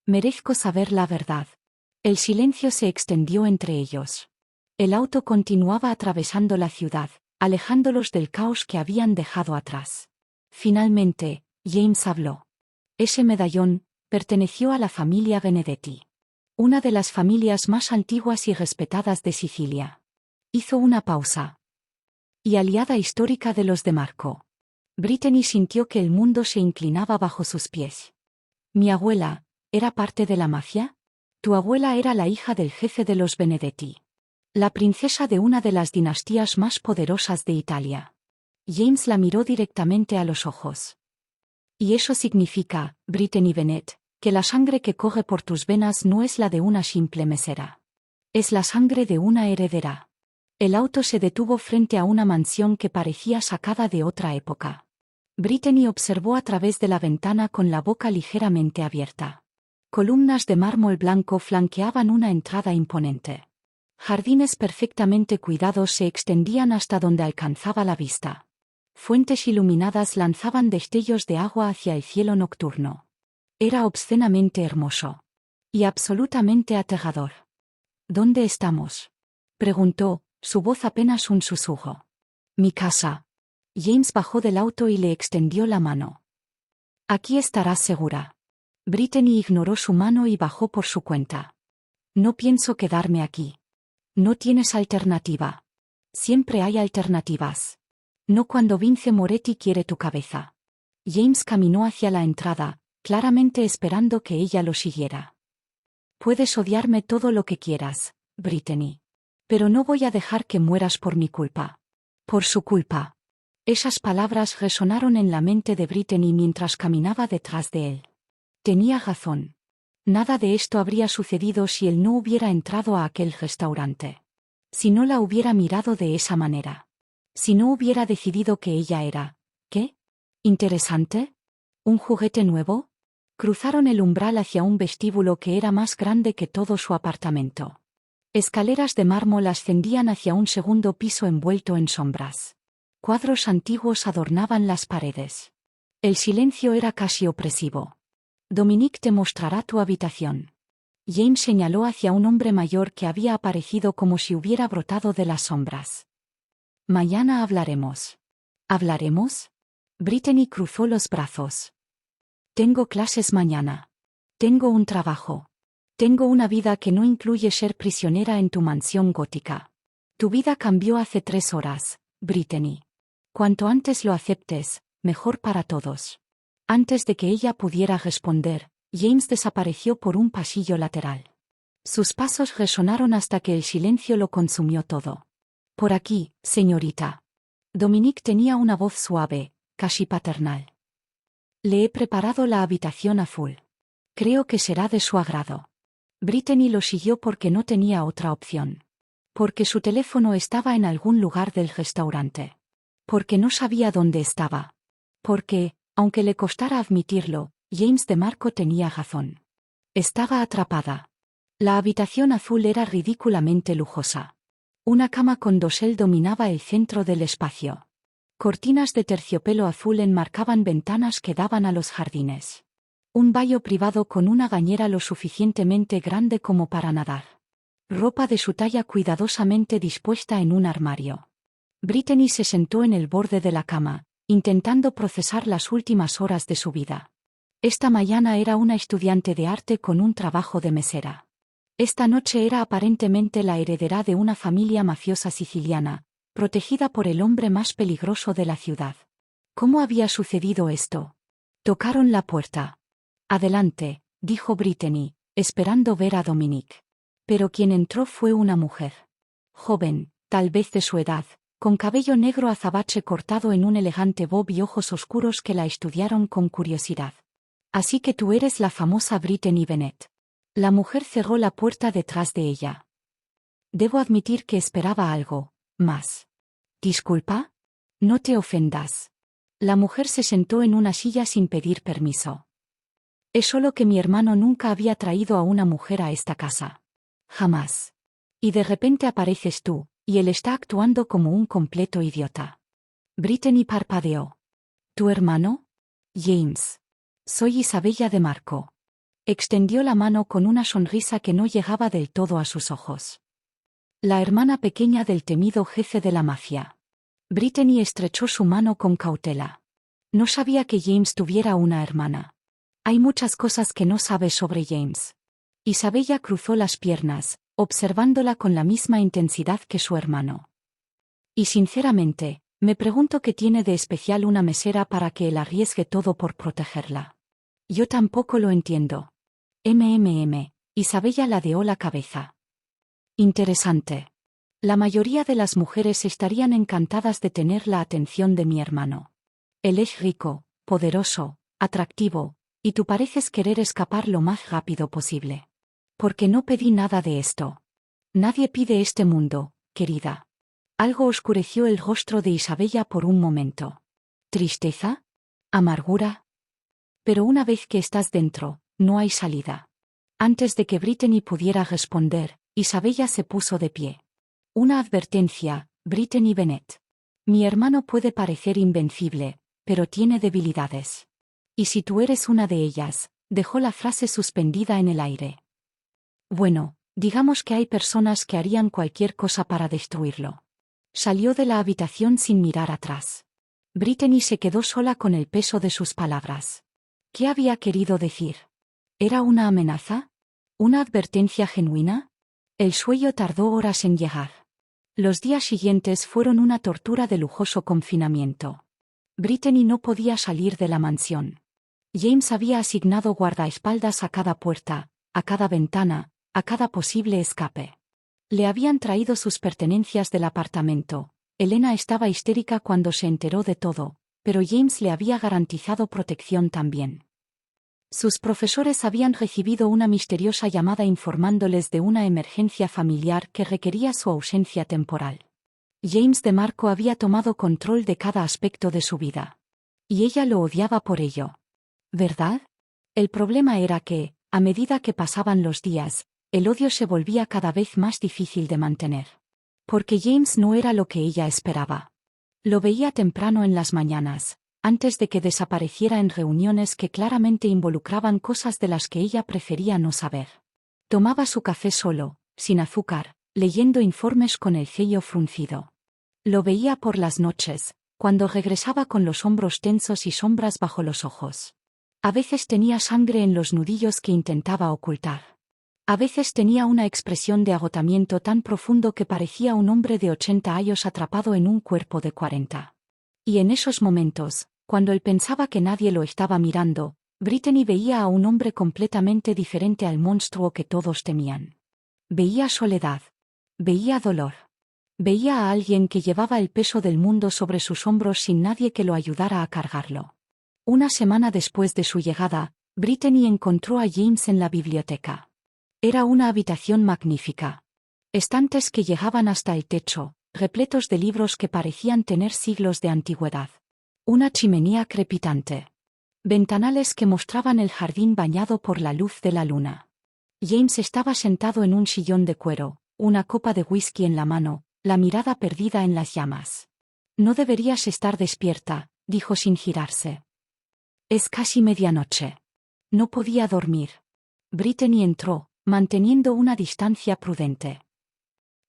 Merezco saber la verdad». El silencio se extendió entre ellos. El auto continuaba atravesando la ciudad, alejándolos del caos que habían dejado atrás. Finalmente, James habló. Ese medallón perteneció a la familia Benedetti. Una de las familias más antiguas y respetadas de Sicilia. Hizo una pausa. Y aliada histórica de los de Marco. Brittany sintió que el mundo se inclinaba bajo sus pies. «¿Mi abuela era parte de la mafia?» «Tu abuela era la hija del jefe de los Benedetti. La princesa de una de las dinastías más poderosas de Italia». James la miró directamente a los ojos. «Y eso significa, Brittany Bennett, que la sangre que corre por tus venas no es la de una simple mesera. Es la sangre de una heredera». El auto se detuvo frente a una mansión que parecía sacada de otra época. Brittany observó a través de la ventana con la boca ligeramente abierta. Columnas de mármol blanco flanqueaban una entrada imponente. Jardines perfectamente cuidados se extendían hasta donde alcanzaba la vista. Fuentes iluminadas lanzaban destellos de agua hacia el cielo nocturno. Era obscenamente hermoso. Y absolutamente aterrador. «¿Dónde estamos?», preguntó, su voz apenas un susurro. «Mi casa». James bajó del auto y le extendió la mano. «Aquí estarás segura». Brittany ignoró su mano y bajó por su cuenta. «No pienso quedarme aquí». «No tienes alternativa». «Siempre hay alternativas». «No cuando Vince Moretti quiere tu cabeza». James caminó hacia la entrada, claramente esperando que ella lo siguiera. «Puedes odiarme todo lo que quieras, Brittany. Pero no voy a dejar que mueras por mi culpa». «Por su culpa». Esas palabras resonaron en la mente de Brittany mientras caminaba detrás de él. Tenía razón. Nada de esto habría sucedido si él no hubiera entrado a aquel restaurante. Si no la hubiera mirado de esa manera. Si no hubiera decidido que ella era, ¿qué? ¿Interesante? ¿Un juguete nuevo? Cruzaron el umbral hacia un vestíbulo que era más grande que todo su apartamento. Escaleras de mármol ascendían hacia un segundo piso envuelto en sombras. Cuadros antiguos adornaban las paredes. El silencio era casi opresivo. «Dominique te mostrará tu habitación». James señaló hacia un hombre mayor que había aparecido como si hubiera brotado de las sombras. «Mañana hablaremos». «¿Hablaremos?» Brittany cruzó los brazos. «Tengo clases mañana. Tengo un trabajo. Tengo una vida que no incluye ser prisionera en tu mansión gótica. Tu vida cambió hace 3 horas, Brittany. Cuanto antes lo aceptes, mejor para todos». Antes de que ella pudiera responder, James desapareció por un pasillo lateral. Sus pasos resonaron hasta que el silencio lo consumió todo. «Por aquí, señorita». Dominique tenía una voz suave, casi paternal. «Le he preparado la habitación azul. Creo que será de su agrado». Brittany lo siguió porque no tenía otra opción. Porque su teléfono estaba en algún lugar del restaurante. Porque no sabía dónde estaba. Porque, aunque le costara admitirlo, James de Marco tenía razón. Estaba atrapada. La habitación azul era ridículamente lujosa. Una cama con dosel dominaba el centro del espacio. Cortinas de terciopelo azul enmarcaban ventanas que daban a los jardines. Un baño privado con una bañera lo suficientemente grande como para nadar. Ropa de su talla cuidadosamente dispuesta en un armario. Brittany se sentó en el borde de la cama, intentando procesar las últimas horas de su vida. Esta mañana era una estudiante de arte con un trabajo de mesera. Esta noche era aparentemente la heredera de una familia mafiosa siciliana, protegida por el hombre más peligroso de la ciudad. ¿Cómo había sucedido esto? Tocaron la puerta. «Adelante», dijo Brittany, esperando ver a Dominique. Pero quien entró fue una mujer. Joven, tal vez de su edad, con cabello negro azabache cortado en un elegante bob y ojos oscuros que la estudiaron con curiosidad. Así que tú eres la famosa Brittany Bennett. La mujer cerró la puerta detrás de ella. Debo admitir que esperaba algo más. ¿Disculpa? No te ofendas. La mujer se sentó en una silla sin pedir permiso. Es solo que mi hermano nunca había traído a una mujer a esta casa. Jamás. Y de repente apareces tú, y él está actuando como un completo idiota. Brittany parpadeó. ¿Tu hermano? James. Soy Isabella de Marco. Extendió la mano con una sonrisa que no llegaba del todo a sus ojos. La hermana pequeña del temido jefe de la mafia. Brittany estrechó su mano con cautela. No sabía que James tuviera una hermana. Hay muchas cosas que no sabes sobre James. Isabella cruzó las piernas, observándola con la misma intensidad que su hermano. Y sinceramente, me pregunto qué tiene de especial una mesera para que él arriesgue todo por protegerla. Yo tampoco lo entiendo. Isabella ladeó la cabeza. Interesante. La mayoría de las mujeres estarían encantadas de tener la atención de mi hermano. Él es rico, poderoso, atractivo, y tú pareces querer escapar lo más rápido posible. Porque no pedí nada de esto. Nadie pide este mundo, querida. Algo oscureció el rostro de Isabella por un momento. ¿Tristeza? ¿Amargura? Pero una vez que estás dentro, no hay salida. Antes de que Brittany pudiera responder, Isabella se puso de pie. Una advertencia, Brittany Bennett. Mi hermano puede parecer invencible, pero tiene debilidades. Y si tú eres una de ellas, dejó la frase suspendida en el aire. Bueno, digamos que hay personas que harían cualquier cosa para destruirlo. Salió de la habitación sin mirar atrás. Brittany se quedó sola con el peso de sus palabras. ¿Qué había querido decir? ¿Era una amenaza? ¿Una advertencia genuina? El sueño tardó horas en llegar. Los días siguientes fueron una tortura de lujoso confinamiento. Brittany no podía salir de la mansión. James había asignado guardaespaldas a cada puerta, a cada ventana, a cada posible escape. Le habían traído sus pertenencias del apartamento. Elena estaba histérica cuando se enteró de todo, pero James le había garantizado protección también. Sus profesores habían recibido una misteriosa llamada informándoles de una emergencia familiar que requería su ausencia temporal. James de Marco había tomado control de cada aspecto de su vida. Y ella lo odiaba por ello. ¿Verdad? El problema era que, a medida que pasaban los días, el odio se volvía cada vez más difícil de mantener. Porque James no era lo que ella esperaba. Lo veía temprano en las mañanas, antes de que desapareciera en reuniones que claramente involucraban cosas de las que ella prefería no saber. Tomaba su café solo, sin azúcar, leyendo informes con el ceño fruncido. Lo veía por las noches, cuando regresaba con los hombros tensos y sombras bajo los ojos. A veces tenía sangre en los nudillos que intentaba ocultar. A veces tenía una expresión de agotamiento tan profundo que parecía un hombre de 80 años atrapado en un cuerpo de 40. Y en esos momentos, cuando él pensaba que nadie lo estaba mirando, Brittany veía a un hombre completamente diferente al monstruo que todos temían. Veía soledad. Veía dolor. Veía a alguien que llevaba el peso del mundo sobre sus hombros sin nadie que lo ayudara a cargarlo. Una semana después de su llegada, Brittany encontró a James en la biblioteca. Era una habitación magnífica. Estantes que llegaban hasta el techo, repletos de libros que parecían tener siglos de antigüedad. Una chimenea crepitante. Ventanales que mostraban el jardín bañado por la luz de la luna. James estaba sentado en un sillón de cuero, una copa de whisky en la mano, la mirada perdida en las llamas. No deberías estar despierta, dijo sin girarse. Es casi medianoche. No podía dormir. Brittany entró, manteniendo una distancia prudente.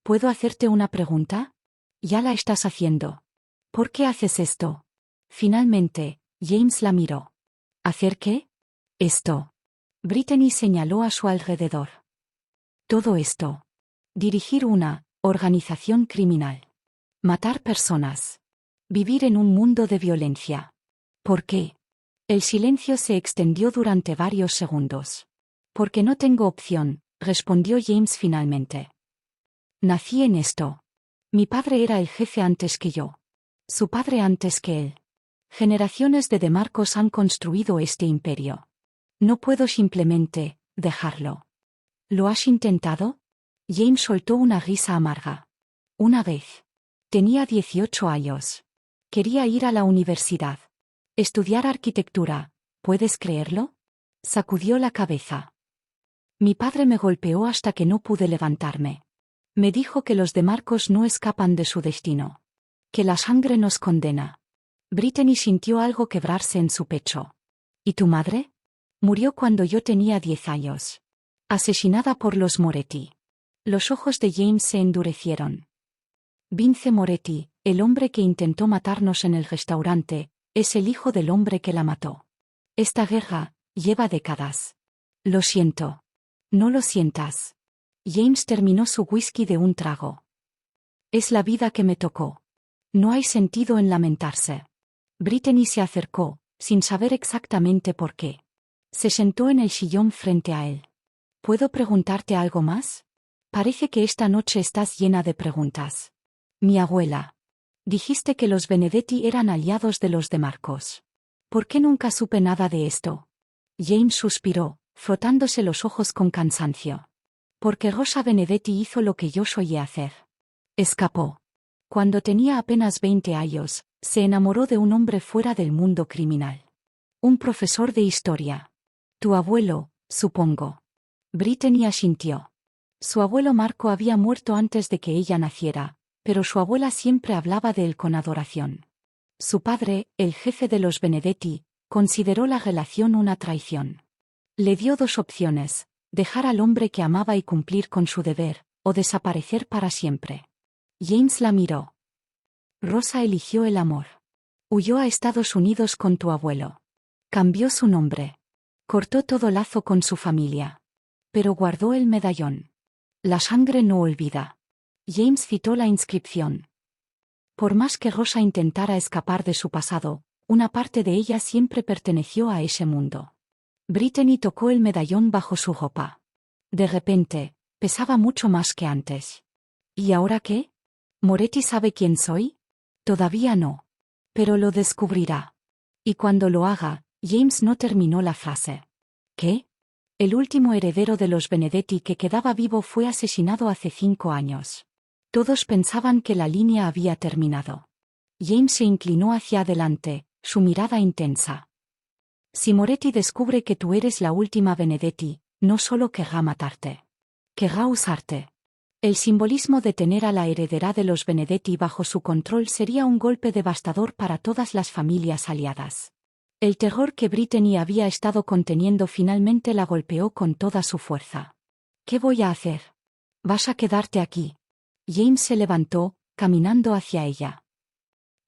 ¿Puedo hacerte una pregunta? Ya la estás haciendo. ¿Por qué haces esto? Finalmente, James la miró. ¿Hacer qué? Esto. Brittany señaló a su alrededor. Todo esto. Dirigir una organización criminal. Matar personas. Vivir en un mundo de violencia. ¿Por qué? El silencio se extendió durante varios segundos. Porque no tengo opción, respondió James finalmente. Nací en esto. Mi padre era el jefe antes que yo. Su padre antes que él. Generaciones de DeMarcos han construido este imperio. No puedo simplemente dejarlo. ¿Lo has intentado? James soltó una risa amarga. Una vez. Tenía 18 años. Quería ir a la universidad. Estudiar arquitectura, ¿puedes creerlo? Sacudió la cabeza. Mi padre me golpeó hasta que no pude levantarme. Me dijo que los de Marcos no escapan de su destino. Que la sangre nos condena. Brittany sintió algo quebrarse en su pecho. ¿Y tu madre? Murió cuando yo tenía 10 años. Asesinada por los Moretti. Los ojos de James se endurecieron. Vince Moretti, el hombre que intentó matarnos en el restaurante, es el hijo del hombre que la mató. Esta guerra lleva décadas. Lo siento. No lo sientas. James terminó su whisky de un trago. Es la vida que me tocó. No hay sentido en lamentarse. Brittany se acercó, sin saber exactamente por qué. Se sentó en el sillón frente a él. ¿Puedo preguntarte algo más? Parece que esta noche estás llena de preguntas. Mi abuela. Dijiste que los Benedetti eran aliados de los de Marcos. ¿Por qué nunca supe nada de esto? James suspiró, frotándose los ojos con cansancio. Porque Rosa Benedetti hizo lo que yo solía hacer. Escapó. Cuando tenía apenas 20 años, se enamoró de un hombre fuera del mundo criminal. Un profesor de historia. Tu abuelo, supongo. Brittany asintió. Su abuelo Marco había muerto antes de que ella naciera, pero su abuela siempre hablaba de él con adoración. Su padre, el jefe de los Benedetti, consideró la relación una traición. Le dio dos opciones: dejar al hombre que amaba y cumplir con su deber, o desaparecer para siempre. James la miró. Rosa eligió el amor. Huyó a Estados Unidos con tu abuelo. Cambió su nombre. Cortó todo lazo con su familia. Pero guardó el medallón. La sangre no olvida. James citó la inscripción. Por más que Rosa intentara escapar de su pasado, una parte de ella siempre perteneció a ese mundo. Brittany tocó el medallón bajo su ropa. De repente, pesaba mucho más que antes. ¿Y ahora qué? ¿Moretti sabe quién soy? Todavía no. Pero lo descubrirá. Y cuando lo haga, James no terminó la frase. ¿Qué? El último heredero de los Benedetti que quedaba vivo fue asesinado hace 5 años. Todos pensaban que la línea había terminado. James se inclinó hacia adelante, su mirada intensa. Si Moretti descubre que tú eres la última Benedetti, no solo querrá matarte. Querrá usarte. El simbolismo de tener a la heredera de los Benedetti bajo su control sería un golpe devastador para todas las familias aliadas. El terror que Brittany había estado conteniendo finalmente la golpeó con toda su fuerza. ¿Qué voy a hacer? Vas a quedarte aquí. James se levantó, caminando hacia ella.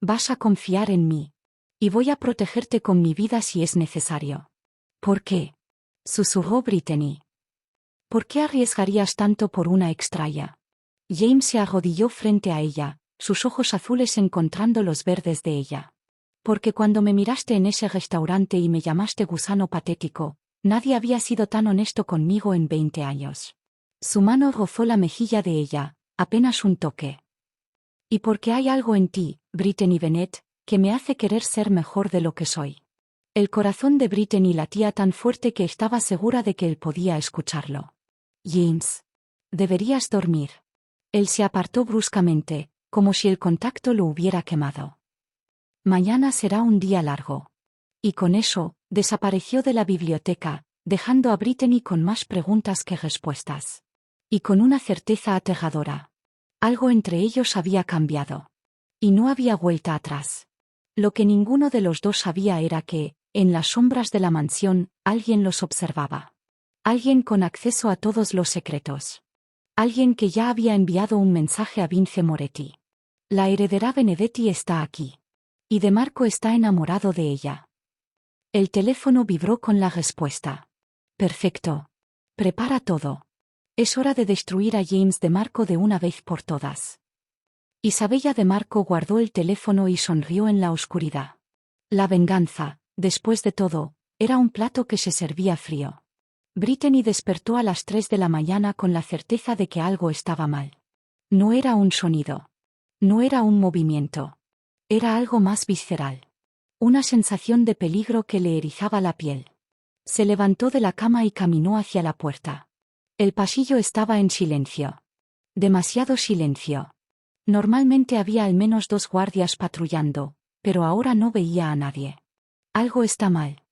Vas a confiar en mí. Y voy a protegerte con mi vida si es necesario. ¿Por qué? Susurró Brittany. ¿Por qué arriesgarías tanto por una extraña? James se arrodilló frente a ella, sus ojos azules encontrando los verdes de ella. Porque cuando me miraste en ese restaurante y me llamaste gusano patético, nadie había sido tan honesto conmigo en 20 años. Su mano rozó la mejilla de ella, apenas un toque. Y porque hay algo en ti, Brittany Bennett, que me hace querer ser mejor de lo que soy. El corazón de Brittany latía tan fuerte que estaba segura de que él podía escucharlo. James. Deberías dormir. Él se apartó bruscamente, como si el contacto lo hubiera quemado. Mañana será un día largo. Y con eso, desapareció de la biblioteca, dejando a Brittany con más preguntas que respuestas. Y con una certeza aterradora. Algo entre ellos había cambiado. Y no había vuelta atrás. Lo que ninguno de los dos sabía era que, en las sombras de la mansión, alguien los observaba. Alguien con acceso a todos los secretos. Alguien que ya había enviado un mensaje a Vince Moretti. La heredera Benedetti está aquí. Y De Marco está enamorado de ella. El teléfono vibró con la respuesta. Perfecto. Prepara todo. Es hora de destruir a James De Marco de una vez por todas. Isabella De Marco guardó el teléfono y sonrió en la oscuridad. La venganza, después de todo, era un plato que se servía frío. Brittany despertó a las 3 de la mañana con la certeza de que algo estaba mal. No era un sonido. No era un movimiento. Era algo más visceral. Una sensación de peligro que le erizaba la piel. Se levantó de la cama y caminó hacia la puerta. El pasillo estaba en silencio. Demasiado silencio. Normalmente había al menos 2 guardias patrullando, pero ahora no veía a nadie. Algo está mal.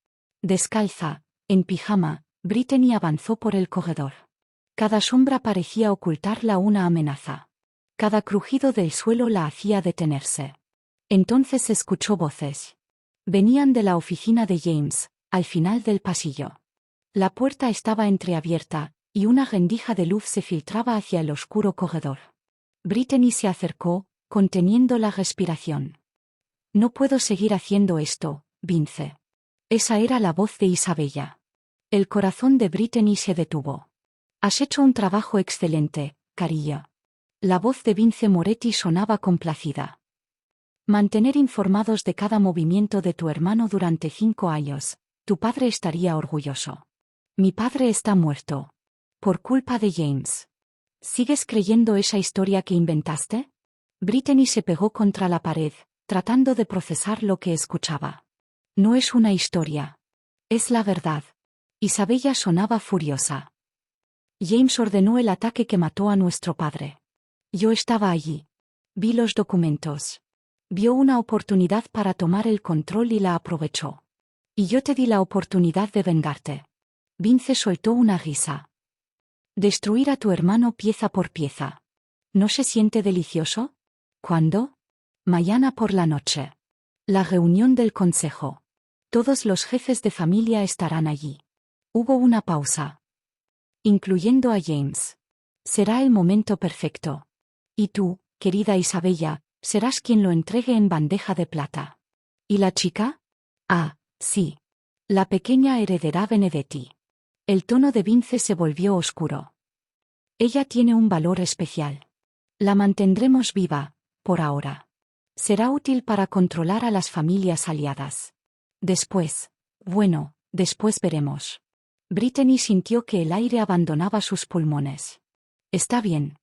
Descalza, en pijama, Brittany avanzó por el corredor. Cada sombra parecía ocultarla una amenaza. Cada crujido del suelo la hacía detenerse. Entonces escuchó voces. Venían de la oficina de James, al final del pasillo. La puerta estaba entreabierta, y una rendija de luz se filtraba hacia el oscuro corredor. Brittany se acercó, conteniendo la respiración. No puedo seguir haciendo esto, Vince. Esa era la voz de Isabella. El corazón de Brittany se detuvo. Has hecho un trabajo excelente, cariño. La voz de Vince Moretti sonaba complacida. Mantener informados de cada movimiento de tu hermano durante 5 años. Tu padre estaría orgulloso. Mi padre está muerto. Por culpa de James. ¿Sigues creyendo esa historia que inventaste? Brittany se pegó contra la pared, tratando de procesar lo que escuchaba. No es una historia. Es la verdad. Isabella sonaba furiosa. James ordenó el ataque que mató a nuestro padre. Yo estaba allí. Vi los documentos. Vio una oportunidad para tomar el control y la aprovechó. Y yo te di la oportunidad de vengarte. Vince soltó una risa. Destruir a tu hermano pieza por pieza. ¿No se siente delicioso? ¿Cuándo? Mañana por la noche. La reunión del consejo. Todos los jefes de familia estarán allí. Hubo una pausa. Incluyendo a James. Será el momento perfecto. Y tú, querida Isabella, serás quien lo entregue en bandeja de plata. ¿Y la chica? Ah, sí. La pequeña heredera Benedetti. El tono de Vince se volvió oscuro. Ella tiene un valor especial. La mantendremos viva, por ahora. Será útil para controlar a las familias aliadas. Después veremos. Brittany sintió que el aire abandonaba sus pulmones. Está bien.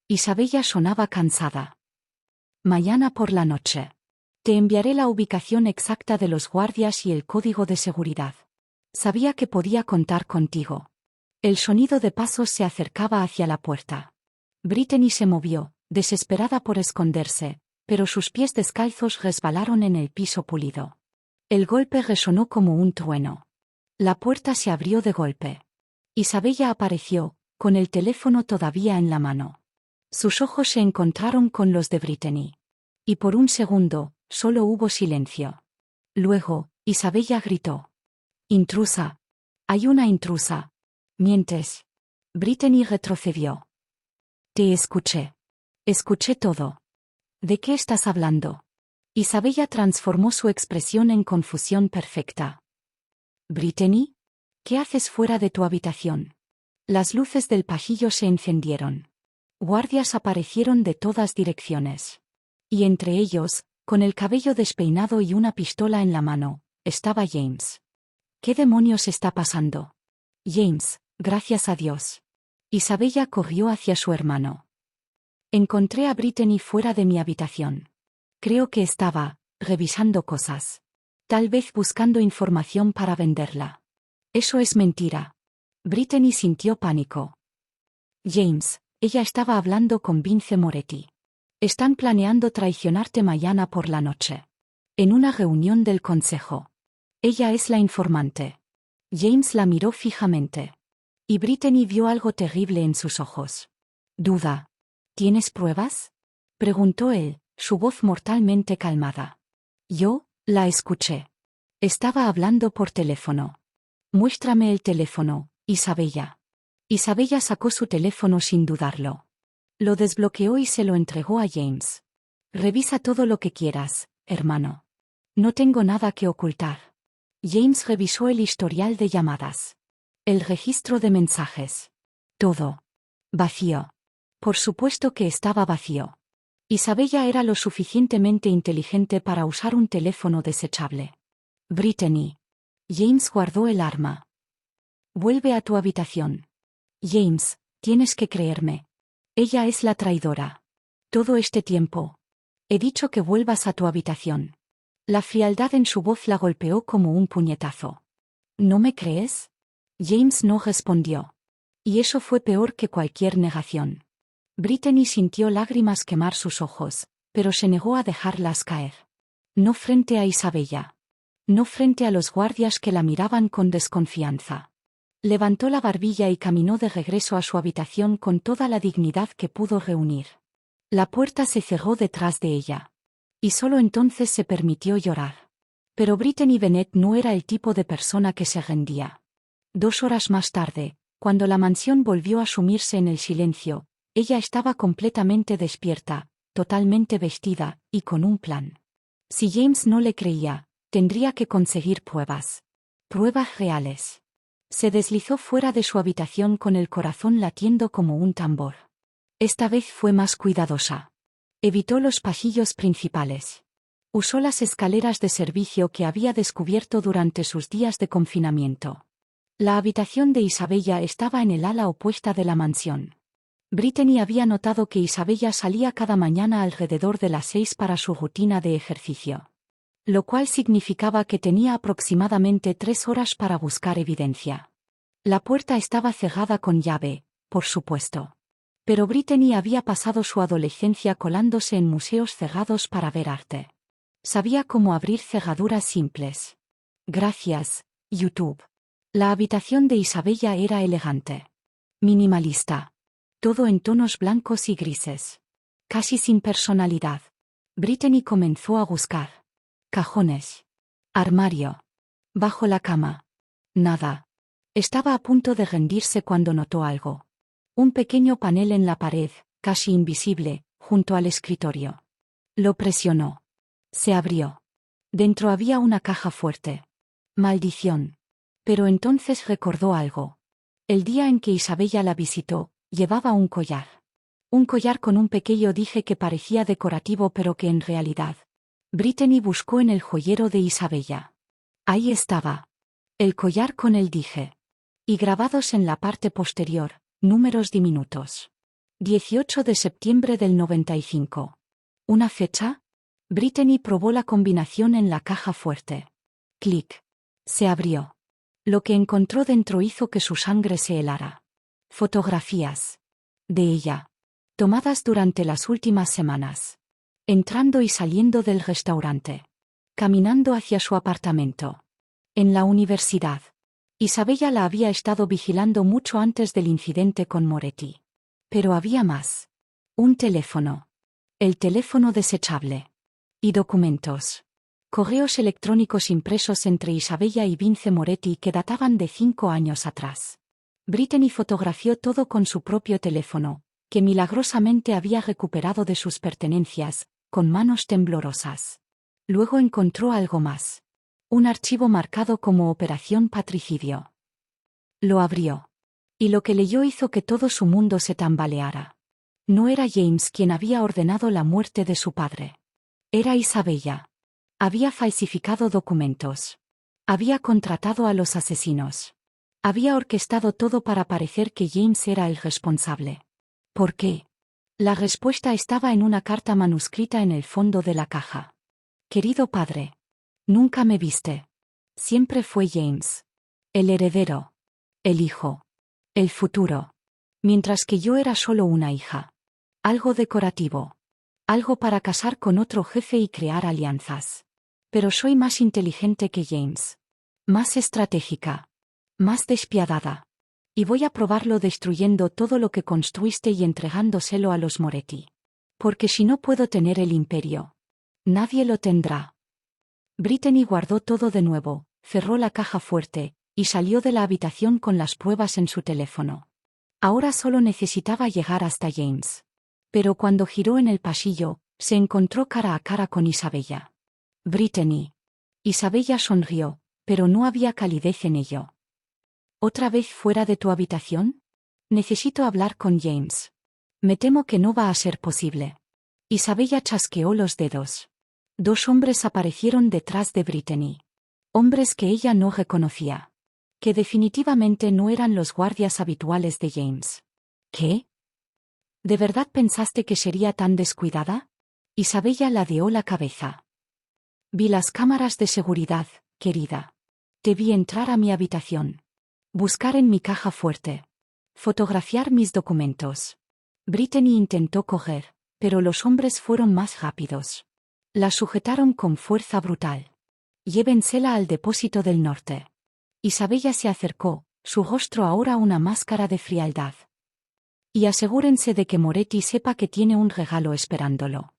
Isabella sonaba cansada. Mañana por la noche. Te enviaré la ubicación exacta de los guardias y el código de seguridad. Sabía que podía contar contigo. El sonido de pasos se acercaba hacia la puerta. Brittany se movió, desesperada por esconderse, pero sus pies descalzos resbalaron en el piso pulido. El golpe resonó como un trueno. La puerta se abrió de golpe. Isabella apareció, con el teléfono todavía en la mano. Sus ojos se encontraron con los de Brittany. Y por un segundo, solo hubo silencio. Luego, Isabella gritó. «Intrusa. Hay una intrusa. Mientes». Brittany retrocedió. «Te escuché. Escuché todo». «¿De qué estás hablando?» Isabella transformó su expresión en confusión perfecta. «Brittany, ¿qué haces fuera de tu habitación?» Las luces del pasillo se encendieron. Guardias aparecieron de todas direcciones. Y entre ellos, con el cabello despeinado y una pistola en la mano, estaba James. ¿Qué demonios está pasando? James, gracias a Dios. Isabella corrió hacia su hermano. Encontré a Brittany fuera de mi habitación. Creo que estaba revisando cosas. Tal vez buscando información para venderla. Eso es mentira. Brittany sintió pánico. James, ella estaba hablando con Vince Moretti. Están planeando traicionarte mañana por la noche. En una reunión del consejo. Ella es la informante. James la miró fijamente. Y Brittany vio algo terrible en sus ojos. «Duda. ¿Tienes pruebas?», preguntó él, su voz mortalmente calmada. Yo la escuché. Estaba hablando por teléfono. «Muéstrame el teléfono, Isabella». Isabella sacó su teléfono sin dudarlo. Lo desbloqueó y se lo entregó a James. «Revisa todo lo que quieras, hermano. No tengo nada que ocultar». James revisó el historial de llamadas. El registro de mensajes. Todo. Vacío. Por supuesto que estaba vacío. Isabella era lo suficientemente inteligente para usar un teléfono desechable. Brittany. James guardó el arma. «Vuelve a tu habitación. James, tienes que creerme. Ella es la traidora. Todo este tiempo. He dicho que vuelvas a tu habitación». La frialdad en su voz la golpeó como un puñetazo. ¿No me crees? James no respondió. Y eso fue peor que cualquier negación. Brittany sintió lágrimas quemar sus ojos, pero se negó a dejarlas caer. No frente a Isabella. No frente a los guardias que la miraban con desconfianza. Levantó la barbilla y caminó de regreso a su habitación con toda la dignidad que pudo reunir. La puerta se cerró detrás de ella. Y solo entonces se permitió llorar. Pero Brittany Bennett no era el tipo de persona que se rendía. 2 horas más tarde, cuando la mansión volvió a sumirse en el silencio, ella estaba completamente despierta, totalmente vestida, y con un plan. Si James no le creía, tendría que conseguir pruebas. Pruebas reales. Se deslizó fuera de su habitación con el corazón latiendo como un tambor. Esta vez fue más cuidadosa. Evitó los pasillos principales. Usó las escaleras de servicio que había descubierto durante sus días de confinamiento. La habitación de Isabella estaba en el ala opuesta de la mansión. Brittany había notado que Isabella salía cada mañana alrededor de las 6 para su rutina de ejercicio. Lo cual significaba que tenía aproximadamente 3 horas para buscar evidencia. La puerta estaba cerrada con llave, por supuesto. Pero Brittany había pasado su adolescencia colándose en museos cerrados para ver arte. Sabía cómo abrir cerraduras simples. Gracias, YouTube. La habitación de Isabella era elegante. Minimalista. Todo en tonos blancos y grises. Casi sin personalidad. Brittany comenzó a buscar. Cajones. Armario. Bajo la cama. Nada. Estaba a punto de rendirse cuando notó algo. Un pequeño panel en la pared, casi invisible, junto al escritorio. Lo presionó. Se abrió. Dentro había una caja fuerte. Maldición. Pero entonces recordó algo. El día en que Isabella la visitó, llevaba un collar. Un collar con un pequeño dije que parecía decorativo pero que en realidad. Brittany buscó en el joyero de Isabella. Ahí estaba. El collar con el dije. Y grabados en la parte posterior, números diminutos. 18 de septiembre del 95. ¿Una fecha? Brittany probó la combinación en la caja fuerte. Clic. Se abrió. Lo que encontró dentro hizo que su sangre se helara. Fotografías. De ella. Tomadas durante las últimas semanas. Entrando y saliendo del restaurante. Caminando hacia su apartamento. En la universidad. Isabella la había estado vigilando mucho antes del incidente con Moretti. Pero había más. Un teléfono. El teléfono desechable. Y documentos. Correos electrónicos impresos entre Isabella y Vince Moretti que databan de 5 años atrás. Brittany fotografió todo con su propio teléfono, que milagrosamente había recuperado de sus pertenencias, con manos temblorosas. Luego encontró algo más. Un archivo marcado como Operación Patricidio. Lo abrió. Y lo que leyó hizo que todo su mundo se tambaleara. No era James quien había ordenado la muerte de su padre. Era Isabella. Había falsificado documentos. Había contratado a los asesinos. Había orquestado todo para parecer que James era el responsable. ¿Por qué? La respuesta estaba en una carta manuscrita en el fondo de la caja. Querido padre. Nunca me viste. Siempre fue James. El heredero. El hijo. El futuro. Mientras que yo era solo una hija. Algo decorativo. Algo para casar con otro jefe y crear alianzas. Pero soy más inteligente que James. Más estratégica. Más despiadada. Y voy a probarlo destruyendo todo lo que construiste y entregándoselo a los Moretti. Porque si no puedo tener el imperio, nadie lo tendrá. Brittany guardó todo de nuevo, cerró la caja fuerte, y salió de la habitación con las pruebas en su teléfono. Ahora solo necesitaba llegar hasta James. Pero cuando giró en el pasillo, se encontró cara a cara con Isabella. Brittany. Isabella sonrió, pero no había calidez en ello. ¿Otra vez fuera de tu habitación? Necesito hablar con James. Me temo que no va a ser posible. Isabella chasqueó los dedos. 2 hombres aparecieron detrás de Brittany. Hombres que ella no reconocía. Que definitivamente no eran los guardias habituales de James. ¿Qué? ¿De verdad pensaste que sería tan descuidada? Isabella ladeó la cabeza. Vi las cámaras de seguridad, querida. Te vi entrar a mi habitación. Buscar en mi caja fuerte. Fotografiar mis documentos. Brittany intentó correr, pero los hombres fueron más rápidos. La sujetaron con fuerza brutal. Llévensela al depósito del norte. Isabella se acercó, su rostro ahora una máscara de frialdad. Y asegúrense de que Moretti sepa que tiene un regalo esperándolo.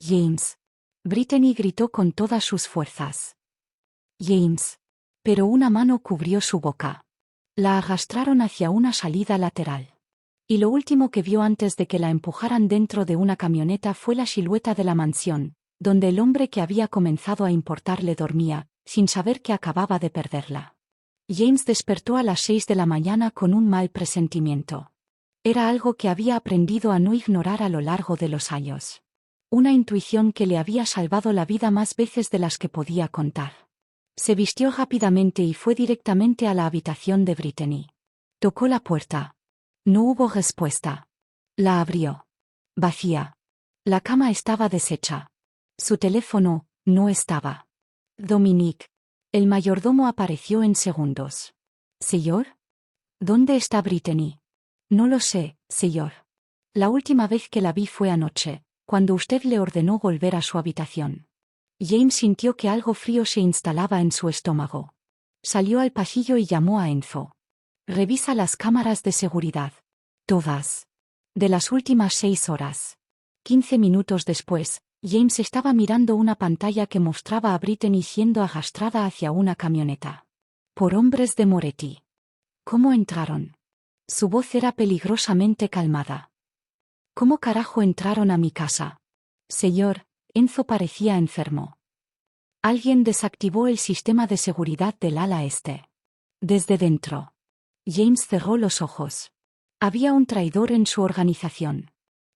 James. Brittany gritó con todas sus fuerzas. James. Pero una mano cubrió su boca. La arrastraron hacia una salida lateral. Y lo último que vio antes de que la empujaran dentro de una camioneta fue la silueta de la mansión, donde el hombre que había comenzado a importarle dormía, sin saber que acababa de perderla. James despertó a las 6 de la mañana con un mal presentimiento. Era algo que había aprendido a no ignorar a lo largo de los años. Una intuición que le había salvado la vida más veces de las que podía contar. Se vistió rápidamente y fue directamente a la habitación de Brittany. Tocó la puerta. No hubo respuesta. La abrió. Vacía. La cama estaba deshecha. Su teléfono no estaba. Dominique. El mayordomo apareció en segundos. ¿Señor? ¿Dónde está Brittany? No lo sé, señor. La última vez que la vi fue anoche, cuando usted le ordenó volver a su habitación. James sintió que algo frío se instalaba en su estómago. Salió al pasillo y llamó a Enzo. Revisa las cámaras de seguridad. Todas. De las últimas 6 horas. 15 minutos después, James estaba mirando una pantalla que mostraba a Brittany siendo arrastrada hacia una camioneta. Por hombres de Moretti. ¿Cómo entraron? Su voz era peligrosamente calmada. ¿Cómo carajo entraron a mi casa? Señor, Enzo parecía enfermo. Alguien desactivó el sistema de seguridad del ala este. Desde dentro. James cerró los ojos. Había un traidor en su organización.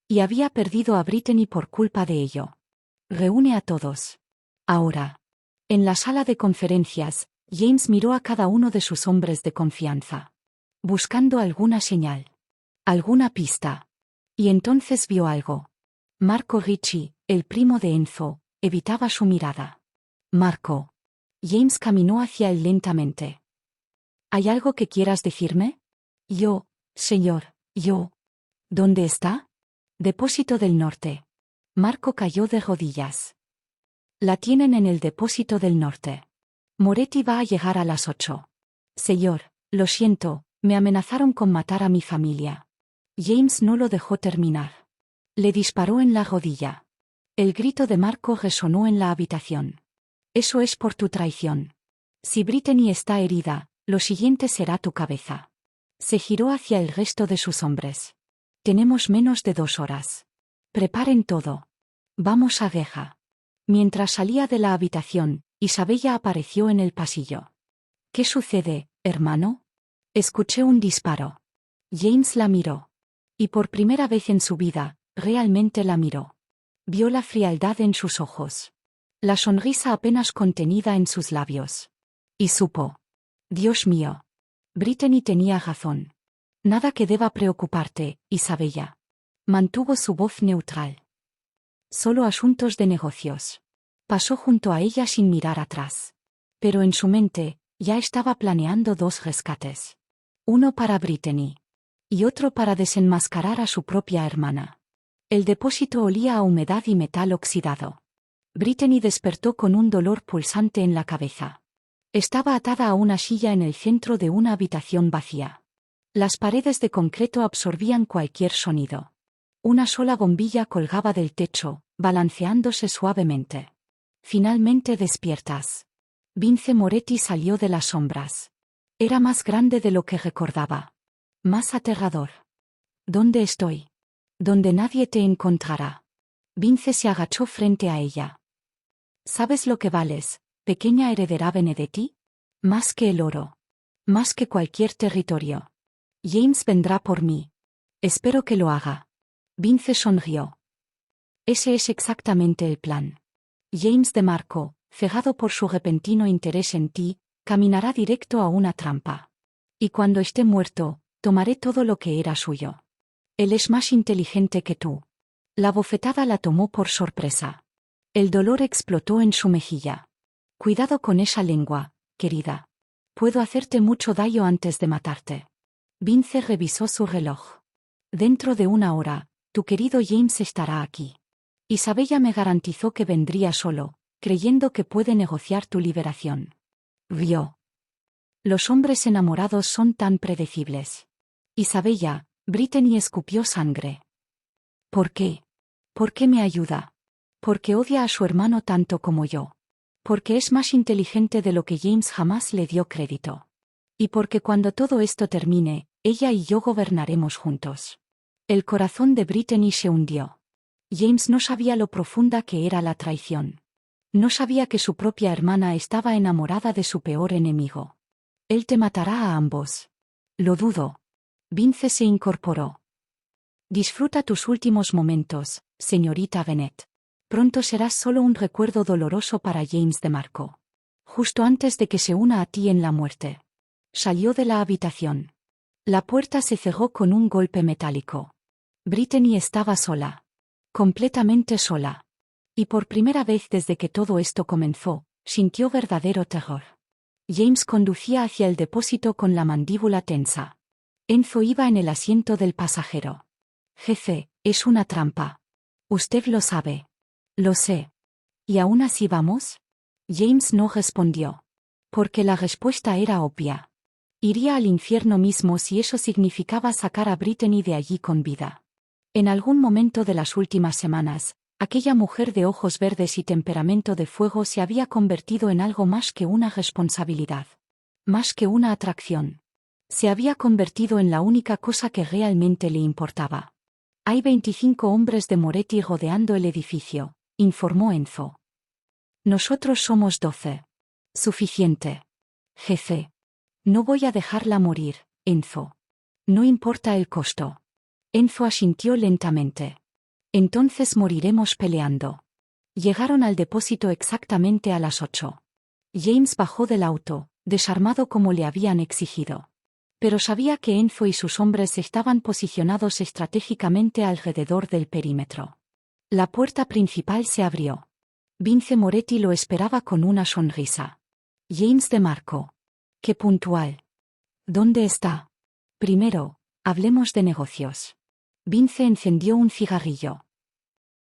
Y había perdido a Brittany por culpa de ello. Reúne a todos. Ahora. En la sala de conferencias, James miró a cada uno de sus hombres de confianza. Buscando alguna señal. Alguna pista. Y entonces vio algo. Marco Ricci, el primo de Enzo, evitaba su mirada. Marco. James caminó hacia él lentamente. ¿Hay algo que quieras decirme? Yo, señor, yo. ¿Dónde está? Depósito del norte. Marco cayó de rodillas. La tienen en el depósito del norte. Moretti va a llegar a las 8. Señor, lo siento, me amenazaron con matar a mi familia. James no lo dejó terminar. Le disparó en la rodilla. El grito de Marco resonó en la habitación. Eso es por tu traición. Si Brittany está herida, lo siguiente será tu cabeza. Se giró hacia el resto de sus hombres. Tenemos menos de 2 horas. Preparen todo. Vamos a guerra. Mientras salía de la habitación, Isabella apareció en el pasillo. ¿Qué sucede, hermano? Escuché un disparo. James la miró. Y por primera vez en su vida, realmente la miró. Vio la frialdad en sus ojos. La sonrisa apenas contenida en sus labios. Y supo. Dios mío. Brittany tenía razón. Nada que deba preocuparte, Isabella. Mantuvo su voz neutral. Solo asuntos de negocios. Pasó junto a ella sin mirar atrás. Pero en su mente, ya estaba planeando 2 rescates. Uno para Brittany. Y otro para desenmascarar a su propia hermana. El depósito olía a humedad y metal oxidado. Brittany despertó con un dolor pulsante en la cabeza. Estaba atada a una silla en el centro de una habitación vacía. Las paredes de concreto absorbían cualquier sonido. Una sola bombilla colgaba del techo, balanceándose suavemente. Finalmente despiertas. Vince Moretti salió de las sombras. Era más grande de lo que recordaba. Más aterrador. ¿Dónde estoy? Donde nadie te encontrará. Vince se agachó frente a ella. ¿Sabes lo que vales, pequeña heredera Benedetti? Más que el oro. Más que cualquier territorio. James vendrá por mí. Espero que lo haga. Vince sonrió. Ese es exactamente el plan. James de Marco, cegado por su repentino interés en ti, caminará directo a una trampa. Y cuando esté muerto, tomaré todo lo que era suyo. Él es más inteligente que tú. La bofetada la tomó por sorpresa. El dolor explotó en su mejilla. Cuidado con esa lengua, querida. Puedo hacerte mucho daño antes de matarte. Vince revisó su reloj. Dentro de 1 hora, tu querido James estará aquí. Isabella me garantizó que vendría solo, creyendo que puede negociar tu liberación. Vio. Los hombres enamorados son tan predecibles. Isabella, Brittany escupió sangre. ¿Por qué? ¿Por qué me ayuda? Porque odia a su hermano tanto como yo. Porque es más inteligente de lo que James jamás le dio crédito. Y porque cuando todo esto termine, ella y yo gobernaremos juntos. El corazón de Brittany se hundió. James no sabía lo profunda que era la traición. No sabía que su propia hermana estaba enamorada de su peor enemigo. Él te matará a ambos. Lo dudo. Vince se incorporó. Disfruta tus últimos momentos, señorita Bennet. Pronto serás solo un recuerdo doloroso para James DeMarco. Justo antes de que se una a ti en la muerte. Salió de la habitación. La puerta se cerró con un golpe metálico. Brittany estaba sola. Completamente sola. Y por primera vez desde que todo esto comenzó, sintió verdadero terror. James conducía hacia el depósito con la mandíbula tensa. Enzo iba en el asiento del pasajero. Jefe, es una trampa. Usted lo sabe. Lo sé. ¿Y aún así vamos? James no respondió. Porque la respuesta era obvia. Iría al infierno mismo si eso significaba sacar a Brittany de allí con vida. En algún momento de las últimas semanas, aquella mujer de ojos verdes y temperamento de fuego se había convertido en algo más que una responsabilidad. Más que una atracción. Se había convertido en la única cosa que realmente le importaba. Hay 25 hombres de Moretti rodeando el edificio, informó Enzo. Nosotros somos 12. Suficiente. Jefe. No voy a dejarla morir, Enzo. No importa el costo. Enzo asintió lentamente. Entonces moriremos peleando. Llegaron al depósito exactamente a las 8. James bajó del auto, desarmado como le habían exigido. Pero sabía que Enzo y sus hombres estaban posicionados estratégicamente alrededor del perímetro. La puerta principal se abrió. Vince Moretti lo esperaba con una sonrisa. James DeMarco. ¡Qué puntual! ¿Dónde está? Primero, hablemos de negocios. Vince encendió un cigarrillo.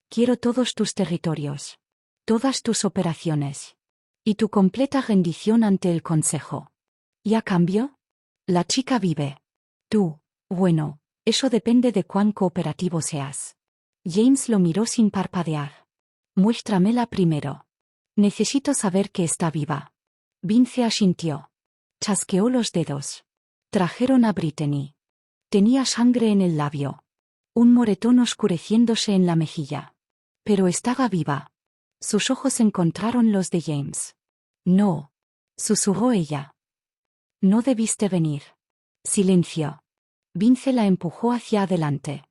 Quiero todos tus territorios. Todas tus operaciones. Y tu completa rendición ante el Consejo. ¿Y a cambio? La chica vive. Tú, bueno, eso depende de cuán cooperativo seas. James lo miró sin parpadear. Muéstramela primero. Necesito saber que está viva. Vince asintió. Chasqueó los dedos. Trajeron a Brittany. Tenía sangre en el labio. Un moretón oscureciéndose en la mejilla. Pero estaba viva. Sus ojos encontraron los de James. No. Susurró ella. No debiste venir. Silencio. Vince la empujó hacia adelante.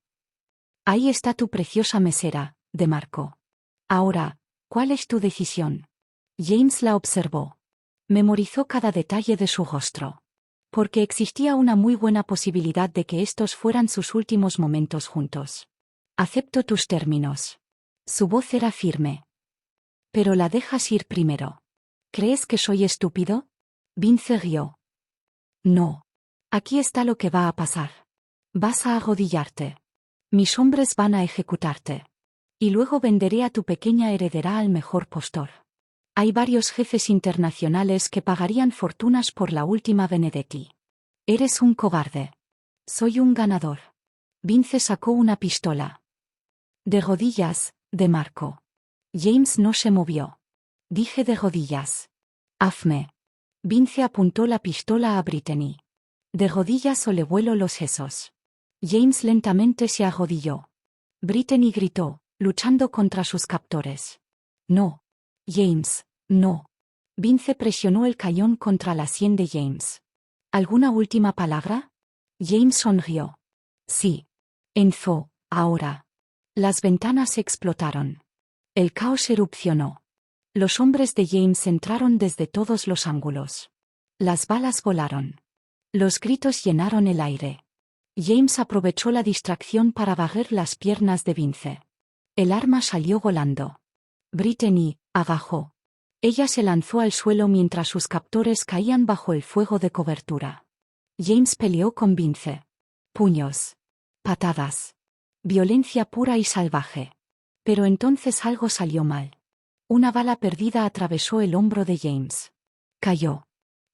Ahí está tu preciosa mesera, DeMarco. Ahora, ¿cuál es tu decisión? James la observó. Memorizó cada detalle de su rostro. Porque existía una muy buena posibilidad de que estos fueran sus últimos momentos juntos. Acepto tus términos. Su voz era firme. Pero la dejas ir primero. ¿Crees que soy estúpido? Vince rió. No. Aquí está lo que va a pasar. Vas a arrodillarte. Mis hombres van a ejecutarte. Y luego venderé a tu pequeña heredera al mejor postor. Hay varios jefes internacionales que pagarían fortunas por la última Benedetti. Eres un cobarde. Soy un ganador. Vince sacó una pistola. De rodillas, DeMarco. James no se movió. Dije de rodillas. Hazme. Vince apuntó la pistola a Brittany. De rodillas o le vuelo los sesos. James lentamente se arrodilló. Brittany gritó, luchando contra sus captores. No. James, no. Vince presionó el cañón contra la sien de James. ¿Alguna última palabra? James sonrió. Sí. Enzo, ahora. Las ventanas explotaron. El caos erupcionó. Los hombres de James entraron desde todos los ángulos. Las balas volaron. Los gritos llenaron el aire. James aprovechó la distracción para barrer las piernas de Vince. El arma salió volando. Brittany, agajó. Ella se lanzó al suelo mientras sus captores caían bajo el fuego de cobertura. James peleó con Vince. Puños. Patadas. Violencia pura y salvaje. Pero entonces algo salió mal. Una bala perdida atravesó el hombro de James. Cayó.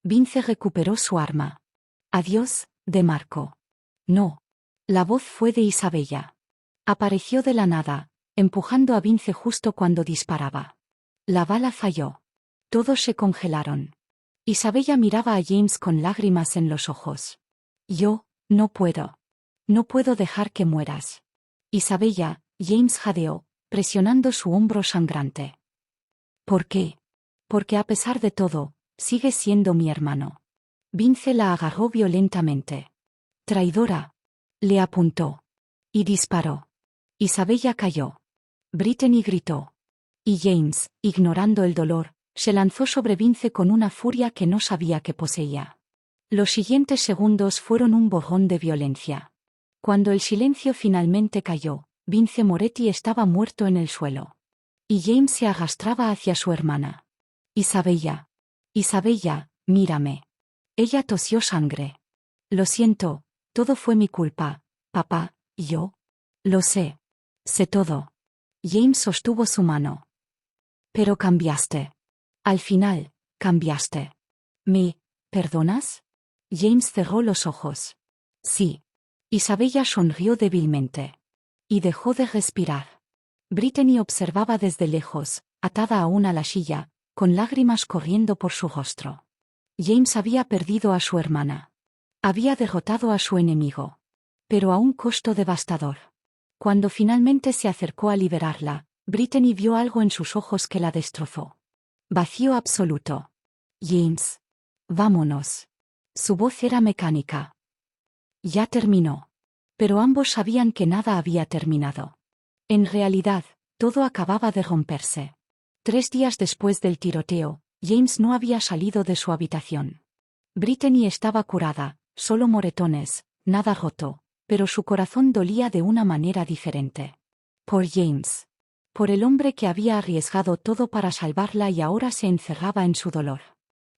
Vince recuperó su arma. Adiós, DeMarco. No. La voz fue de Isabella. Apareció de la nada, empujando a Vince justo cuando disparaba. La bala falló. Todos se congelaron. Isabella miraba a James con lágrimas en los ojos. Yo, no puedo. No puedo dejar que mueras. Isabella, James jadeó, presionando su hombro sangrante. ¿Por qué? Porque a pesar de todo, sigues siendo mi hermano. Vince la agarró violentamente. Traidora. Le apuntó. Y disparó. Isabella cayó. Brittany gritó. Y James, ignorando el dolor, se lanzó sobre Vince con una furia que no sabía que poseía. Los siguientes segundos fueron un borrón de violencia. Cuando el silencio finalmente cayó, Vince Moretti estaba muerto en el suelo. Y James se arrastraba hacia su hermana. Isabella. Isabella, mírame. Ella tosió sangre. Lo siento, todo fue mi culpa, papá, yo. Lo sé. Sé todo. James sostuvo su mano. Pero cambiaste. Al final, cambiaste. ¿Me perdonas? James cerró los ojos. Sí. Isabella sonrió débilmente. Y dejó de respirar. Brittany observaba desde lejos, atada aún a la silla, con lágrimas corriendo por su rostro. James había perdido a su hermana. Había derrotado a su enemigo. Pero a un costo devastador. Cuando finalmente se acercó a liberarla, Brittany vio algo en sus ojos que la destrozó. Vacío absoluto. James. Vámonos. Su voz era mecánica. Ya terminó. Pero ambos sabían que nada había terminado. En realidad, todo acababa de romperse. 3 días después del tiroteo, James no había salido de su habitación. Brittany estaba curada, solo moretones, nada roto, pero su corazón dolía de una manera diferente. Por James. Por el hombre que había arriesgado todo para salvarla y ahora se encerraba en su dolor.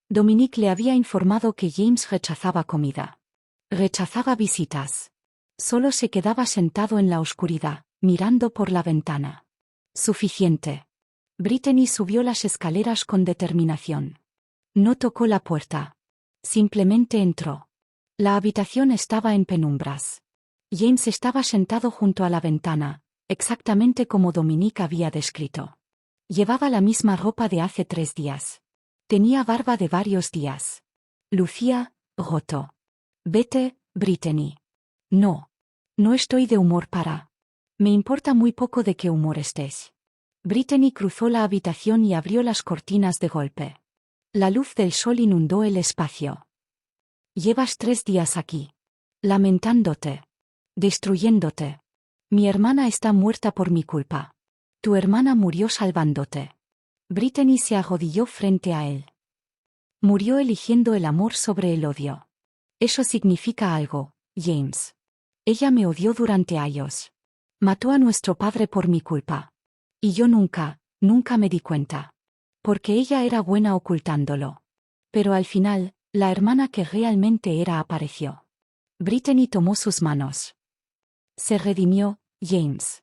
Dominique le había informado que James rechazaba comida. Rechazaba visitas. Solo se quedaba sentado en la oscuridad, mirando por la ventana. Suficiente. Brittany subió las escaleras con determinación. No tocó la puerta. Simplemente entró. La habitación estaba en penumbras. James estaba sentado junto a la ventana, exactamente como Dominique había descrito. Llevaba la misma ropa de hace 3 días. Tenía barba de varios días. Lucía, roto. Vete, Brittany. No. No estoy de humor para. Me importa muy poco de qué humor estés. Brittany cruzó la habitación y abrió las cortinas de golpe. La luz del sol inundó el espacio. Llevas 3 días aquí. Lamentándote. Destruyéndote. Mi hermana está muerta por mi culpa. Tu hermana murió salvándote. Brittany se arrodilló frente a él. Murió eligiendo el amor sobre el odio. Eso significa algo, James. Ella me odió durante años. Mató a nuestro padre por mi culpa. Y yo nunca me di cuenta. Porque ella era buena ocultándolo. Pero al final, la hermana que realmente era apareció. Brittany tomó sus manos. Se redimió, James.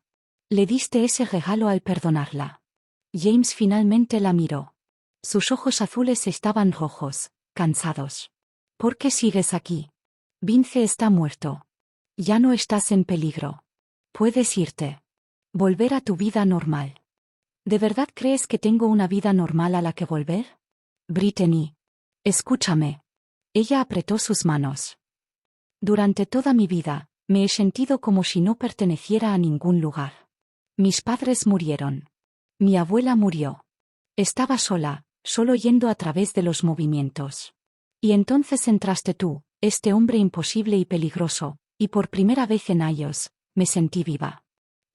Le diste ese regalo al perdonarla. James finalmente la miró. Sus ojos azules estaban rojos, cansados. ¿Por qué sigues aquí? Vince está muerto. Ya no estás en peligro. Puedes irte. Volver a tu vida normal. ¿De verdad crees que tengo una vida normal a la que volver? Brittany. Escúchame. Ella apretó sus manos. Durante toda mi vida, me he sentido como si no perteneciera a ningún lugar. Mis padres murieron. Mi abuela murió. Estaba sola, solo yendo a través de los movimientos. Y entonces entraste tú, este hombre imposible y peligroso, y por primera vez en años, me sentí viva.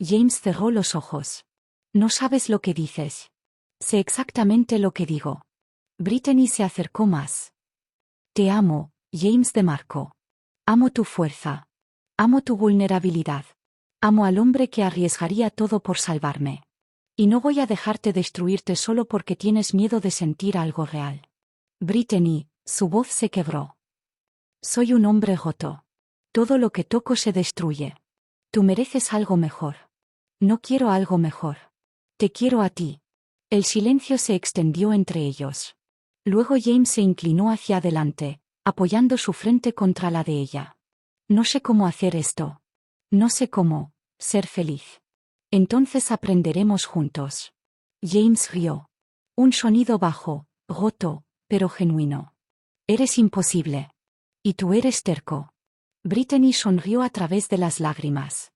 James cerró los ojos. No sabes lo que dices. Sé exactamente lo que digo. Brittany se acercó más. Te amo, James DeMarco. Amo tu fuerza. Amo tu vulnerabilidad. Amo al hombre que arriesgaría todo por salvarme. Y no voy a dejarte destruirte solo porque tienes miedo de sentir algo real. Brittany, su voz se quebró. Soy un hombre roto. Todo lo que toco se destruye. Tú mereces algo mejor. No quiero algo mejor. Te quiero a ti. El silencio se extendió entre ellos. Luego James se inclinó hacia adelante, apoyando su frente contra la de ella. No sé cómo hacer esto. No sé cómo ser feliz. Entonces aprenderemos juntos. James rió. Un sonido bajo, roto, pero genuino. Eres imposible. Y tú eres terco. Brittany sonrió a través de las lágrimas.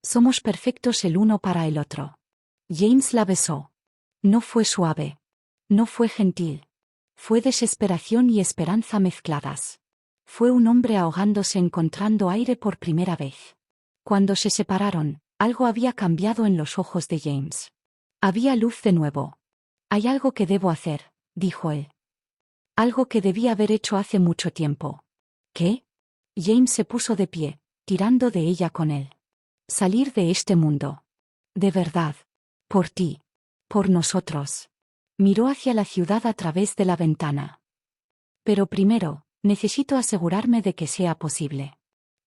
Somos perfectos el uno para el otro. James la besó. No fue suave. No fue gentil. Fue desesperación y esperanza mezcladas. Fue un hombre ahogándose encontrando aire por primera vez. Cuando se separaron, algo había cambiado en los ojos de James. Había luz de nuevo. Hay algo que debo hacer, dijo él. Algo que debía haber hecho hace mucho tiempo. ¿Qué? James se puso de pie, tirando de ella con él. Salir de este mundo. De verdad. Por ti. Por nosotros. Miró hacia la ciudad a través de la ventana. Pero primero, necesito asegurarme de que sea posible.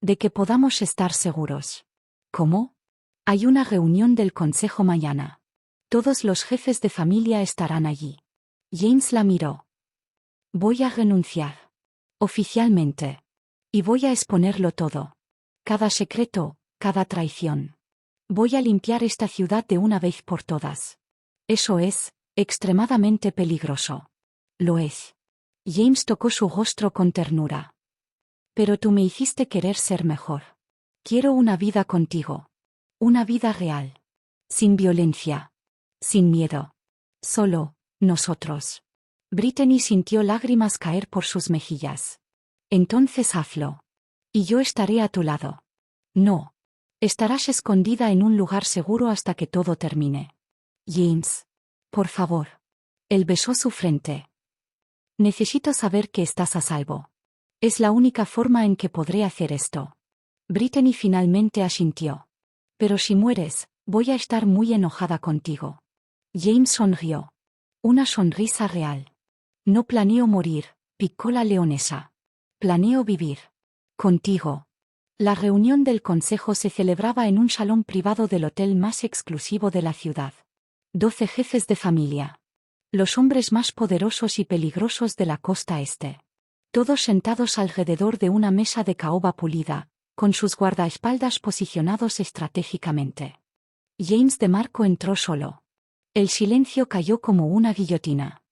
De que podamos estar seguros. ¿Cómo? Hay una reunión del consejo mañana. Todos los jefes de familia estarán allí. James la miró. Voy a renunciar. Oficialmente. Y voy a exponerlo todo. Cada secreto, cada traición. Voy a limpiar esta ciudad de una vez por todas. Eso es extremadamente peligroso. Lo es. James tocó su rostro con ternura. Pero tú me hiciste querer ser mejor. Quiero una vida contigo. Una vida real. Sin violencia. Sin miedo. Solo, nosotros. Brittany sintió lágrimas caer por sus mejillas. Entonces hazlo. Y yo estaré a tu lado. No. Estarás escondida en un lugar seguro hasta que todo termine. James. Por favor. Él besó su frente. Necesito saber que estás a salvo. Es la única forma en que podré hacer esto. Brittany finalmente asintió. Pero si mueres, voy a estar muy enojada contigo. James sonrió. Una sonrisa real. No planeo morir, picó la leonesa. Planeo vivir. Contigo. La reunión del consejo se celebraba en un salón privado del hotel más exclusivo de la ciudad. 12 jefes de familia. Los hombres más poderosos y peligrosos de la costa este. Todos sentados alrededor de una mesa de caoba pulida, con sus guardaespaldas posicionados estratégicamente. James DeMarco entró solo. El silencio cayó como una guillotina.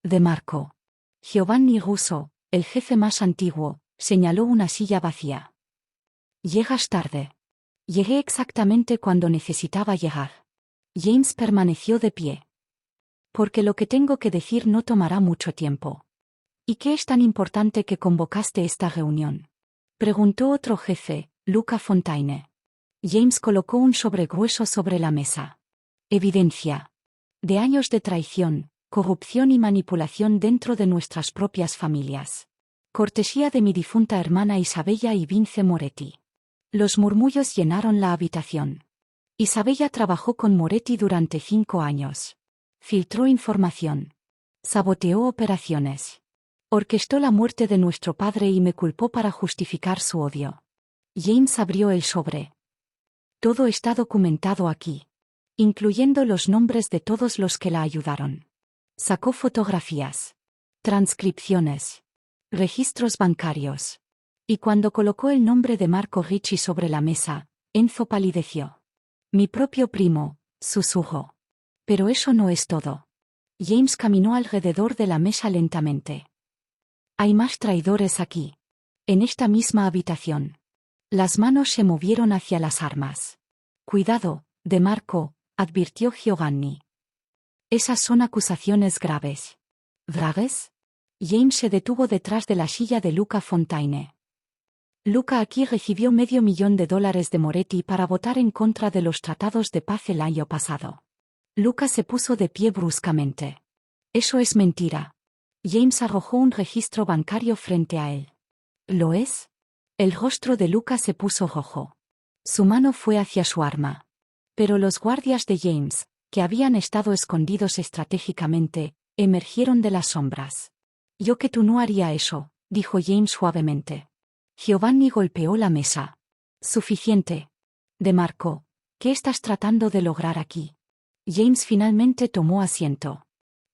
DeMarco. Giovanni Russo, el jefe más antiguo, señaló una silla vacía. Llegas tarde. Llegué exactamente cuando necesitaba llegar. James permaneció de pie. Porque lo que tengo que decir no tomará mucho tiempo. ¿Y qué es tan importante que convocaste esta reunión? Preguntó otro jefe, Luca Fontaine. James colocó un sobre grueso sobre la mesa. Evidencia. De años de traición, corrupción y manipulación dentro de nuestras propias familias. Cortesía de mi difunta hermana Isabella y Vince Moretti. Los murmullos llenaron la habitación. Isabella trabajó con Moretti durante 5 años. Filtró información. Saboteó operaciones. Orquestó la muerte de nuestro padre y me culpó para justificar su odio. James abrió el sobre. Todo está documentado aquí. Incluyendo los nombres de todos los que la ayudaron. Sacó fotografías. Transcripciones. Registros bancarios. Y cuando colocó el nombre de Marco Ricci sobre la mesa, Enzo palideció. Mi propio primo, susurró. Pero eso no es todo. James caminó alrededor de la mesa lentamente. Hay más traidores aquí. En esta misma habitación. Las manos se movieron hacia las armas. Cuidado, DeMarco, advirtió Giovanni. Esas son acusaciones graves. ¿Graves? James se detuvo detrás de la silla de Luca Fontaine. Luca aquí recibió $500,000 de Moretti para votar en contra de los tratados de paz el año pasado. Luca se puso de pie bruscamente. Eso es mentira. James arrojó un registro bancario frente a él. ¿Lo es? El rostro de Luca se puso rojo. Su mano fue hacia su arma. Pero los guardias de James, que habían estado escondidos estratégicamente, emergieron de las sombras. Yo que tú no haría eso, dijo James suavemente. Giovanni golpeó la mesa. Suficiente. De Marco, ¿qué estás tratando de lograr aquí? James finalmente tomó asiento.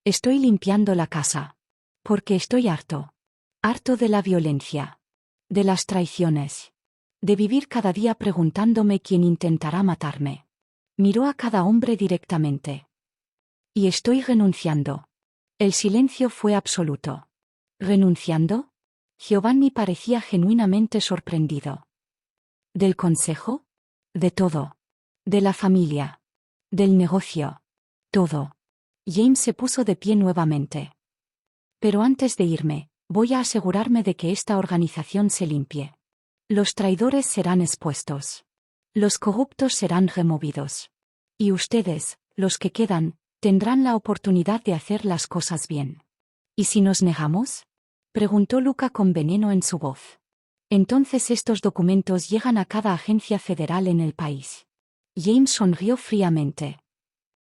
Estoy limpiando la casa. Porque estoy harto. Harto de la violencia. De las traiciones. De vivir cada día preguntándome quién intentará matarme. Miró a cada hombre directamente. Y estoy renunciando. El silencio fue absoluto. ¿Renunciando? Giovanni parecía genuinamente sorprendido. ¿Del consejo? De todo. De la familia. Del negocio. Todo. James se puso de pie nuevamente. Pero antes de irme, voy a asegurarme de que esta organización se limpie. Los traidores serán expuestos. Los corruptos serán removidos. Y ustedes, los que quedan, tendrán la oportunidad de hacer las cosas bien. ¿Y si nos negamos? Preguntó Luca con veneno en su voz. Entonces estos documentos llegan a cada agencia federal en el país. James sonrió fríamente.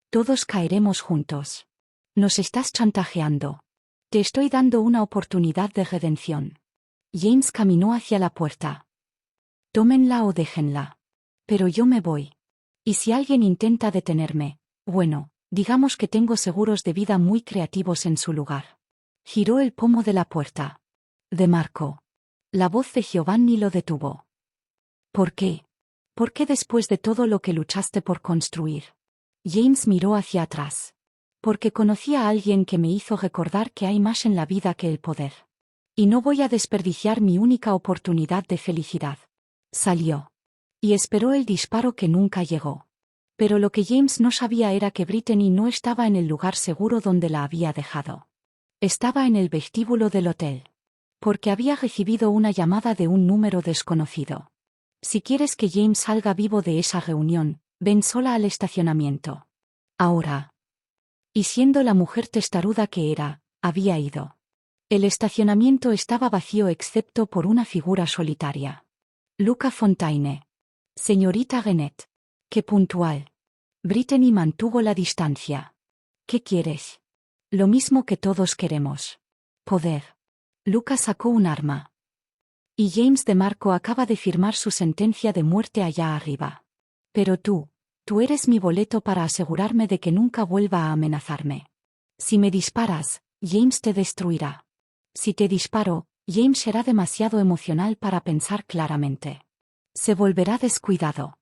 Todos caeremos juntos. Nos estás chantajeando. Te estoy dando una oportunidad de redención. James caminó hacia la puerta. Tómenla o déjenla. Pero yo me voy. Y si alguien intenta detenerme, bueno, digamos que tengo seguros de vida muy creativos en su lugar. Giró el pomo de la puerta. De Marco. La voz de Giovanni lo detuvo. ¿Por qué? ¿Por qué después de todo lo que luchaste por construir? James miró hacia atrás. Porque conocí a alguien que me hizo recordar que hay más en la vida que el poder. Y no voy a desperdiciar mi única oportunidad de felicidad. Salió. Y esperó el disparo que nunca llegó. Pero lo que James no sabía era que Brittany no estaba en el lugar seguro donde la había dejado. Estaba en el vestíbulo del hotel. Porque había recibido una llamada de un número desconocido. Si quieres que James salga vivo de esa reunión, ven sola al estacionamiento. Ahora. Y siendo la mujer testaruda que era, había ido. El estacionamiento estaba vacío excepto por una figura solitaria. Luca Fontaine. Señorita Gennett. Qué puntual. Brittany mantuvo la distancia. ¿Qué quieres? Lo mismo que todos queremos. Poder. Luca sacó un arma. Y James de Marco acaba de firmar su sentencia de muerte allá arriba. Pero tú eres mi boleto para asegurarme de que nunca vuelva a amenazarme. Si me disparas, James te destruirá. Si te disparo, James será demasiado emocional para pensar claramente. Se volverá descuidado.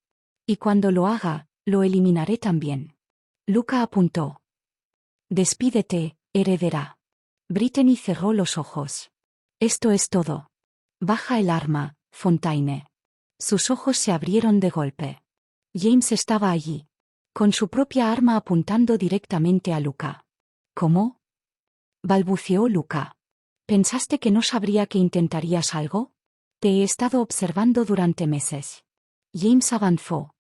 Y cuando lo haga, lo eliminaré también. Luca apuntó. Despídete, heredera. Brittany cerró los ojos. Esto es todo. Baja el arma, Fontaine. Sus ojos se abrieron de golpe. James estaba allí. Con su propia arma apuntando directamente a Luca. ¿Cómo? Balbuceó Luca. ¿Pensaste que no sabría que intentarías algo? Te he estado observando durante meses. James avanzó.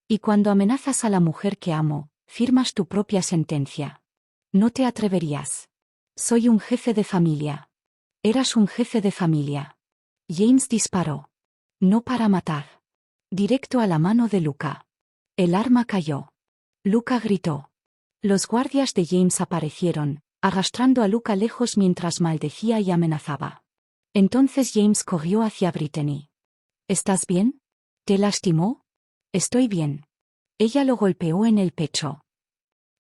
Y cuando amenazas a la mujer que amo, firmas tu propia sentencia. No te atreverías. Soy un jefe de familia. Eras un jefe de familia. James disparó. No para matar. Directo a la mano de Luca. El arma cayó. Luca gritó. Los guardias de James aparecieron, arrastrando a Luca lejos mientras maldecía y amenazaba. Entonces James corrió hacia Brittany. ¿Estás bien? ¿Te lastimó? Estoy bien. Ella lo golpeó en el pecho.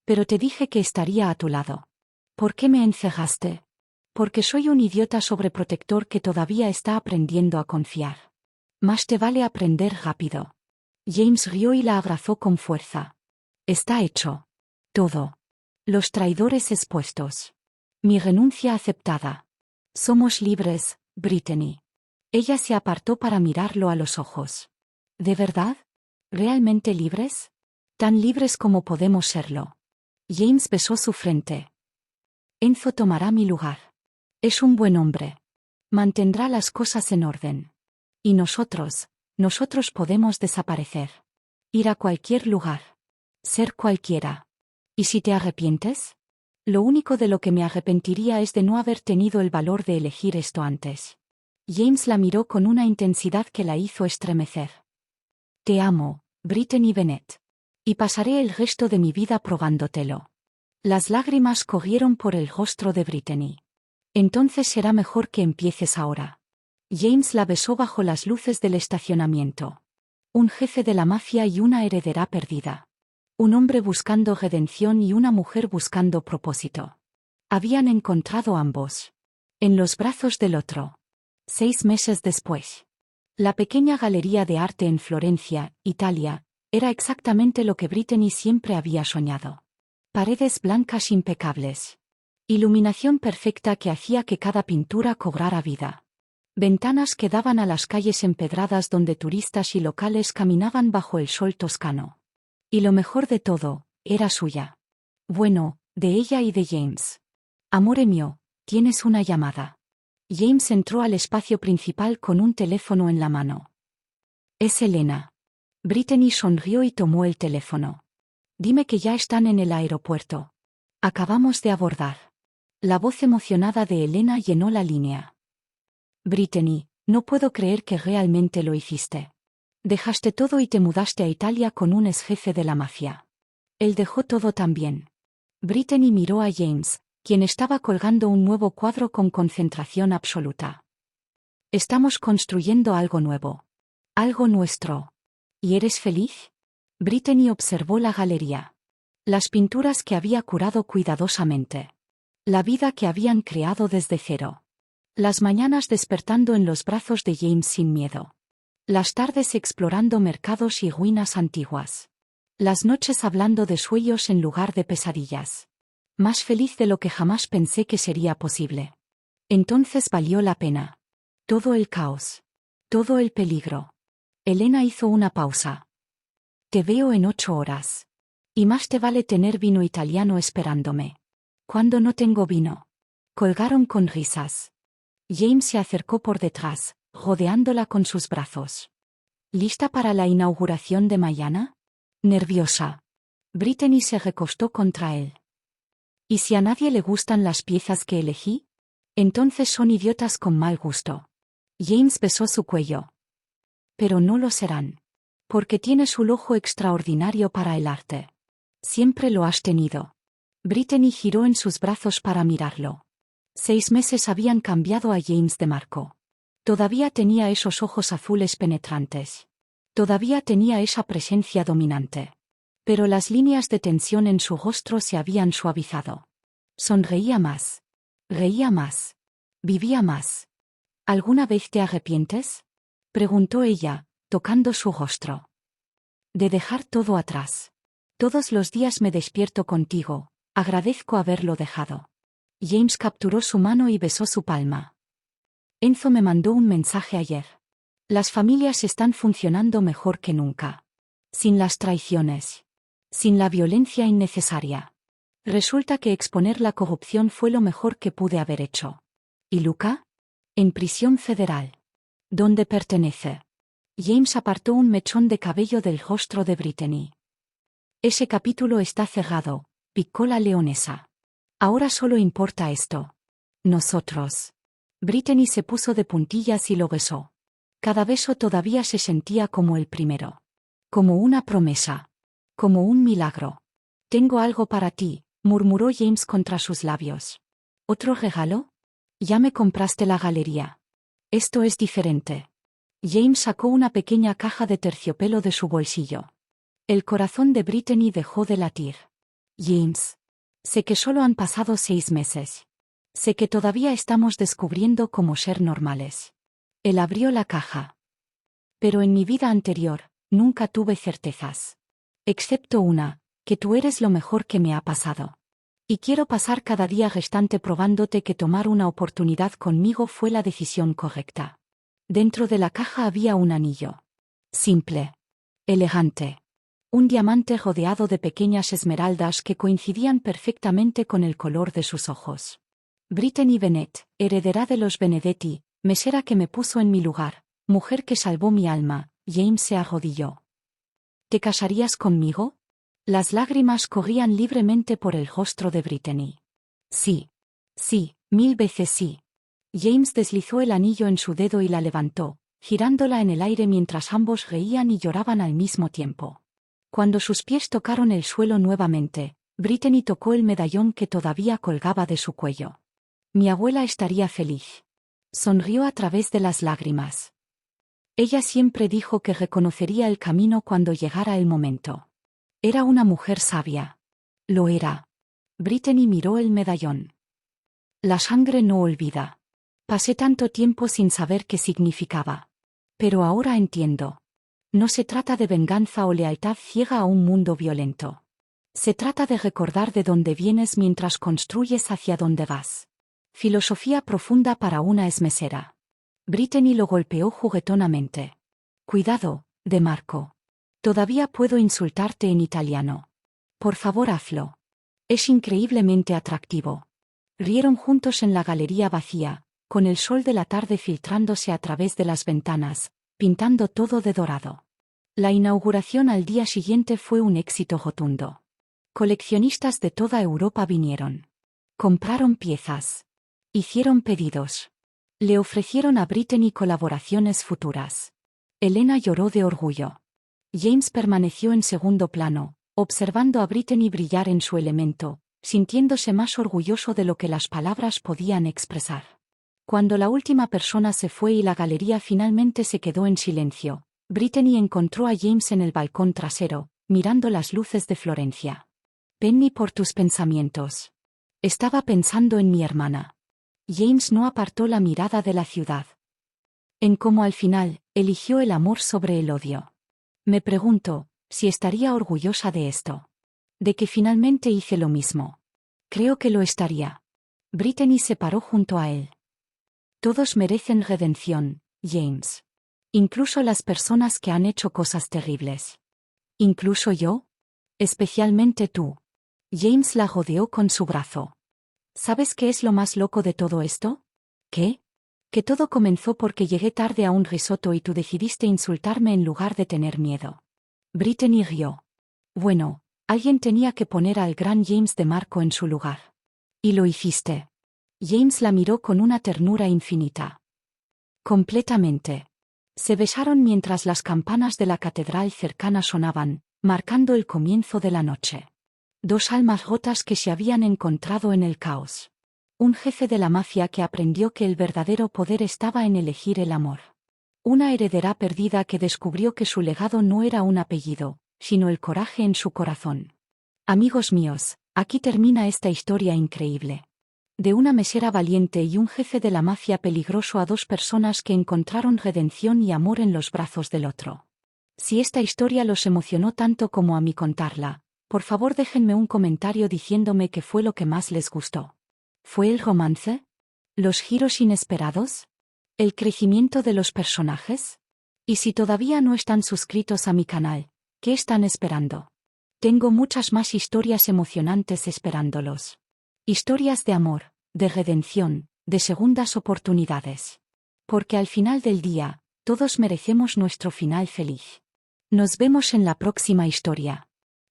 Pero te dije que estaría a tu lado. ¿Por qué me encerraste? Porque soy un idiota sobreprotector que todavía está aprendiendo a confiar. Más te vale aprender rápido. James rió y la abrazó con fuerza. Está hecho. Todo. Los traidores expuestos. Mi renuncia aceptada. Somos libres, Brittany. Ella se apartó para mirarlo a los ojos. ¿De verdad? ¿Realmente libres? Tan libres como podemos serlo. James besó su frente. Enzo tomará mi lugar. Es un buen hombre. Mantendrá las cosas en orden. Y nosotros podemos desaparecer. Ir a cualquier lugar. Ser cualquiera. ¿Y si te arrepientes? Lo único de lo que me arrepentiría es de no haber tenido el valor de elegir esto antes. James la miró con una intensidad que la hizo estremecer. Te amo, Brittany Bennett. Y pasaré el resto de mi vida probándotelo. Las lágrimas corrieron por el rostro de Brittany. Entonces será mejor que empieces ahora. James la besó bajo las luces del estacionamiento. Un jefe de la mafia y una heredera perdida. Un hombre buscando redención y una mujer buscando propósito. Habían encontrado ambos. En los brazos del otro. 6 meses después. La pequeña galería de arte en Florencia, Italia, era exactamente lo que Brittany siempre había soñado. Paredes blancas impecables. Iluminación perfecta que hacía que cada pintura cobrara vida. Ventanas que daban a las calles empedradas donde turistas y locales caminaban bajo el sol toscano. Y lo mejor de todo, era suya. Bueno, de ella y de James. Amore mío, tienes una llamada. James entró al espacio principal con un teléfono en la mano. Es Elena. Brittany sonrió y tomó el teléfono. Dime que ya están en el aeropuerto. Acabamos de abordar. La voz emocionada de Elena llenó la línea. Brittany, no puedo creer que realmente lo hiciste. Dejaste todo y te mudaste a Italia con un ex jefe de la mafia. Él dejó todo también. Brittany miró a James, quien estaba colgando un nuevo cuadro con concentración absoluta. Estamos construyendo algo nuevo. Algo nuestro. ¿Y eres feliz? Brittany observó la galería. Las pinturas que había curado cuidadosamente. La vida que habían creado desde cero. Las mañanas despertando en los brazos de James sin miedo. Las tardes explorando mercados y ruinas antiguas. Las noches hablando de sueños en lugar de pesadillas. Más feliz de lo que jamás pensé que sería posible. Entonces valió la pena. Todo el caos. Todo el peligro. Elena hizo una pausa. Te veo en 8 horas. Y más te vale tener vino italiano esperándome. ¿Cuándo no tengo vino? Colgaron con risas. James se acercó por detrás, rodeándola con sus brazos. ¿Lista para la inauguración de mañana? Nerviosa. Brittany se recostó contra él. ¿Y si a nadie le gustan las piezas que elegí? Entonces son idiotas con mal gusto. James besó su cuello. Pero no lo serán. Porque tienes un ojo extraordinario para el arte. Siempre lo has tenido. Brittany giró en sus brazos para mirarlo. 6 meses habían cambiado a James de Marco. Todavía tenía esos ojos azules penetrantes. Todavía tenía esa presencia dominante. Pero las líneas de tensión en su rostro se habían suavizado. Sonreía más. Reía más. Vivía más. ¿Alguna vez te arrepientes? Preguntó ella, tocando su rostro. De dejar todo atrás. Todos los días me despierto contigo, agradezco haberlo dejado. James capturó su mano y besó su palma. Enzo me mandó un mensaje ayer. Las familias están funcionando mejor que nunca. Sin las traiciones. Sin la violencia innecesaria. Resulta que exponer la corrupción fue lo mejor que pude haber hecho. ¿Y Luca? En prisión federal. ¿Dónde pertenece? James apartó un mechón de cabello del rostro de Brittany. Ese capítulo está cerrado, picó la leonesa. Ahora solo importa esto. Nosotros. Brittany se puso de puntillas y lo besó. Cada beso todavía se sentía como el primero. Como una promesa. Como un milagro. Tengo algo para ti, murmuró James contra sus labios. ¿Otro regalo? Ya me compraste la galería. Esto es diferente. James sacó una pequeña caja de terciopelo de su bolsillo. El corazón de Brittany dejó de latir. James. Sé que solo han pasado 6 meses. Sé que todavía estamos descubriendo cómo ser normales. Él abrió la caja. Pero en mi vida anterior, nunca tuve certezas. Excepto una, que tú eres lo mejor que me ha pasado. Y quiero pasar cada día restante probándote que tomar una oportunidad conmigo fue la decisión correcta. Dentro de la caja había un anillo. Simple. Elegante. Un diamante rodeado de pequeñas esmeraldas que coincidían perfectamente con el color de sus ojos. Brittany Bennett, heredera de los Benedetti, mesera que me puso en mi lugar, mujer que salvó mi alma, James se arrodilló. ¿Te casarías conmigo? Las lágrimas corrían libremente por el rostro de Brittany. Sí. Sí, 1000 veces sí. James deslizó el anillo en su dedo y la levantó, girándola en el aire mientras ambos reían y lloraban al mismo tiempo. Cuando sus pies tocaron el suelo nuevamente, Brittany tocó el medallón que todavía colgaba de su cuello. Mi abuela estaría feliz. Sonrió a través de las lágrimas. Ella siempre dijo que reconocería el camino cuando llegara el momento. Era una mujer sabia. Lo era. Brittany miró el medallón. La sangre no olvida. Pasé tanto tiempo sin saber qué significaba. Pero ahora entiendo. No se trata de venganza o lealtad ciega a un mundo violento. Se trata de recordar de dónde vienes mientras construyes hacia dónde vas. Filosofía profunda para una esmesera. Brittany lo golpeó juguetonamente. Cuidado, De Marco. Todavía puedo insultarte en italiano. Por favor, hazlo. Es increíblemente atractivo. Rieron juntos en la galería vacía, con el sol de la tarde filtrándose a través de las ventanas, pintando todo de dorado. La inauguración al día siguiente fue un éxito rotundo. Coleccionistas de toda Europa vinieron. Compraron piezas. Hicieron pedidos. Le ofrecieron a Brittany colaboraciones futuras. Elena lloró de orgullo. James permaneció en segundo plano, observando a Brittany brillar en su elemento, sintiéndose más orgulloso de lo que las palabras podían expresar. Cuando la última persona se fue y la galería finalmente se quedó en silencio, Brittany encontró a James en el balcón trasero, mirando las luces de Florencia. Penny, por tus pensamientos. Estaba pensando en mi hermana. James no apartó la mirada de la ciudad. En cómo al final, eligió el amor sobre el odio. Me pregunto, si estaría orgullosa de esto. De que finalmente hice lo mismo. Creo que lo estaría. Brittany se paró junto a él. Todos merecen redención, James. Incluso las personas que han hecho cosas terribles. ¿Incluso yo? Especialmente tú. James la rodeó con su brazo. ¿Sabes qué es lo más loco de todo esto? ¿Qué? Que todo comenzó porque llegué tarde a un risotto y tú decidiste insultarme en lugar de tener miedo. Brittany rió. Bueno, alguien tenía que poner al gran James de Marco en su lugar. Y lo hiciste. James la miró con una ternura infinita. Completamente. Se besaron mientras las campanas de la catedral cercana sonaban, marcando el comienzo de la noche. Dos almas rotas que se habían encontrado en el caos. Un jefe de la mafia que aprendió que el verdadero poder estaba en elegir el amor. Una heredera perdida que descubrió que su legado no era un apellido, sino el coraje en su corazón. Amigos míos, aquí termina esta historia increíble. De una mesera valiente y un jefe de la mafia peligroso a dos personas que encontraron redención y amor en los brazos del otro. Si esta historia los emocionó tanto como a mí contarla, por favor déjenme un comentario diciéndome qué fue lo que más les gustó. ¿Fue el romance? ¿Los giros inesperados? ¿El crecimiento de los personajes? Y si todavía no están suscritos a mi canal, ¿qué están esperando? Tengo muchas más historias emocionantes esperándolos. Historias de amor, de redención, de segundas oportunidades. Porque al final del día, todos merecemos nuestro final feliz. Nos vemos en la próxima historia.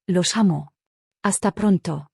Los amo. Hasta pronto.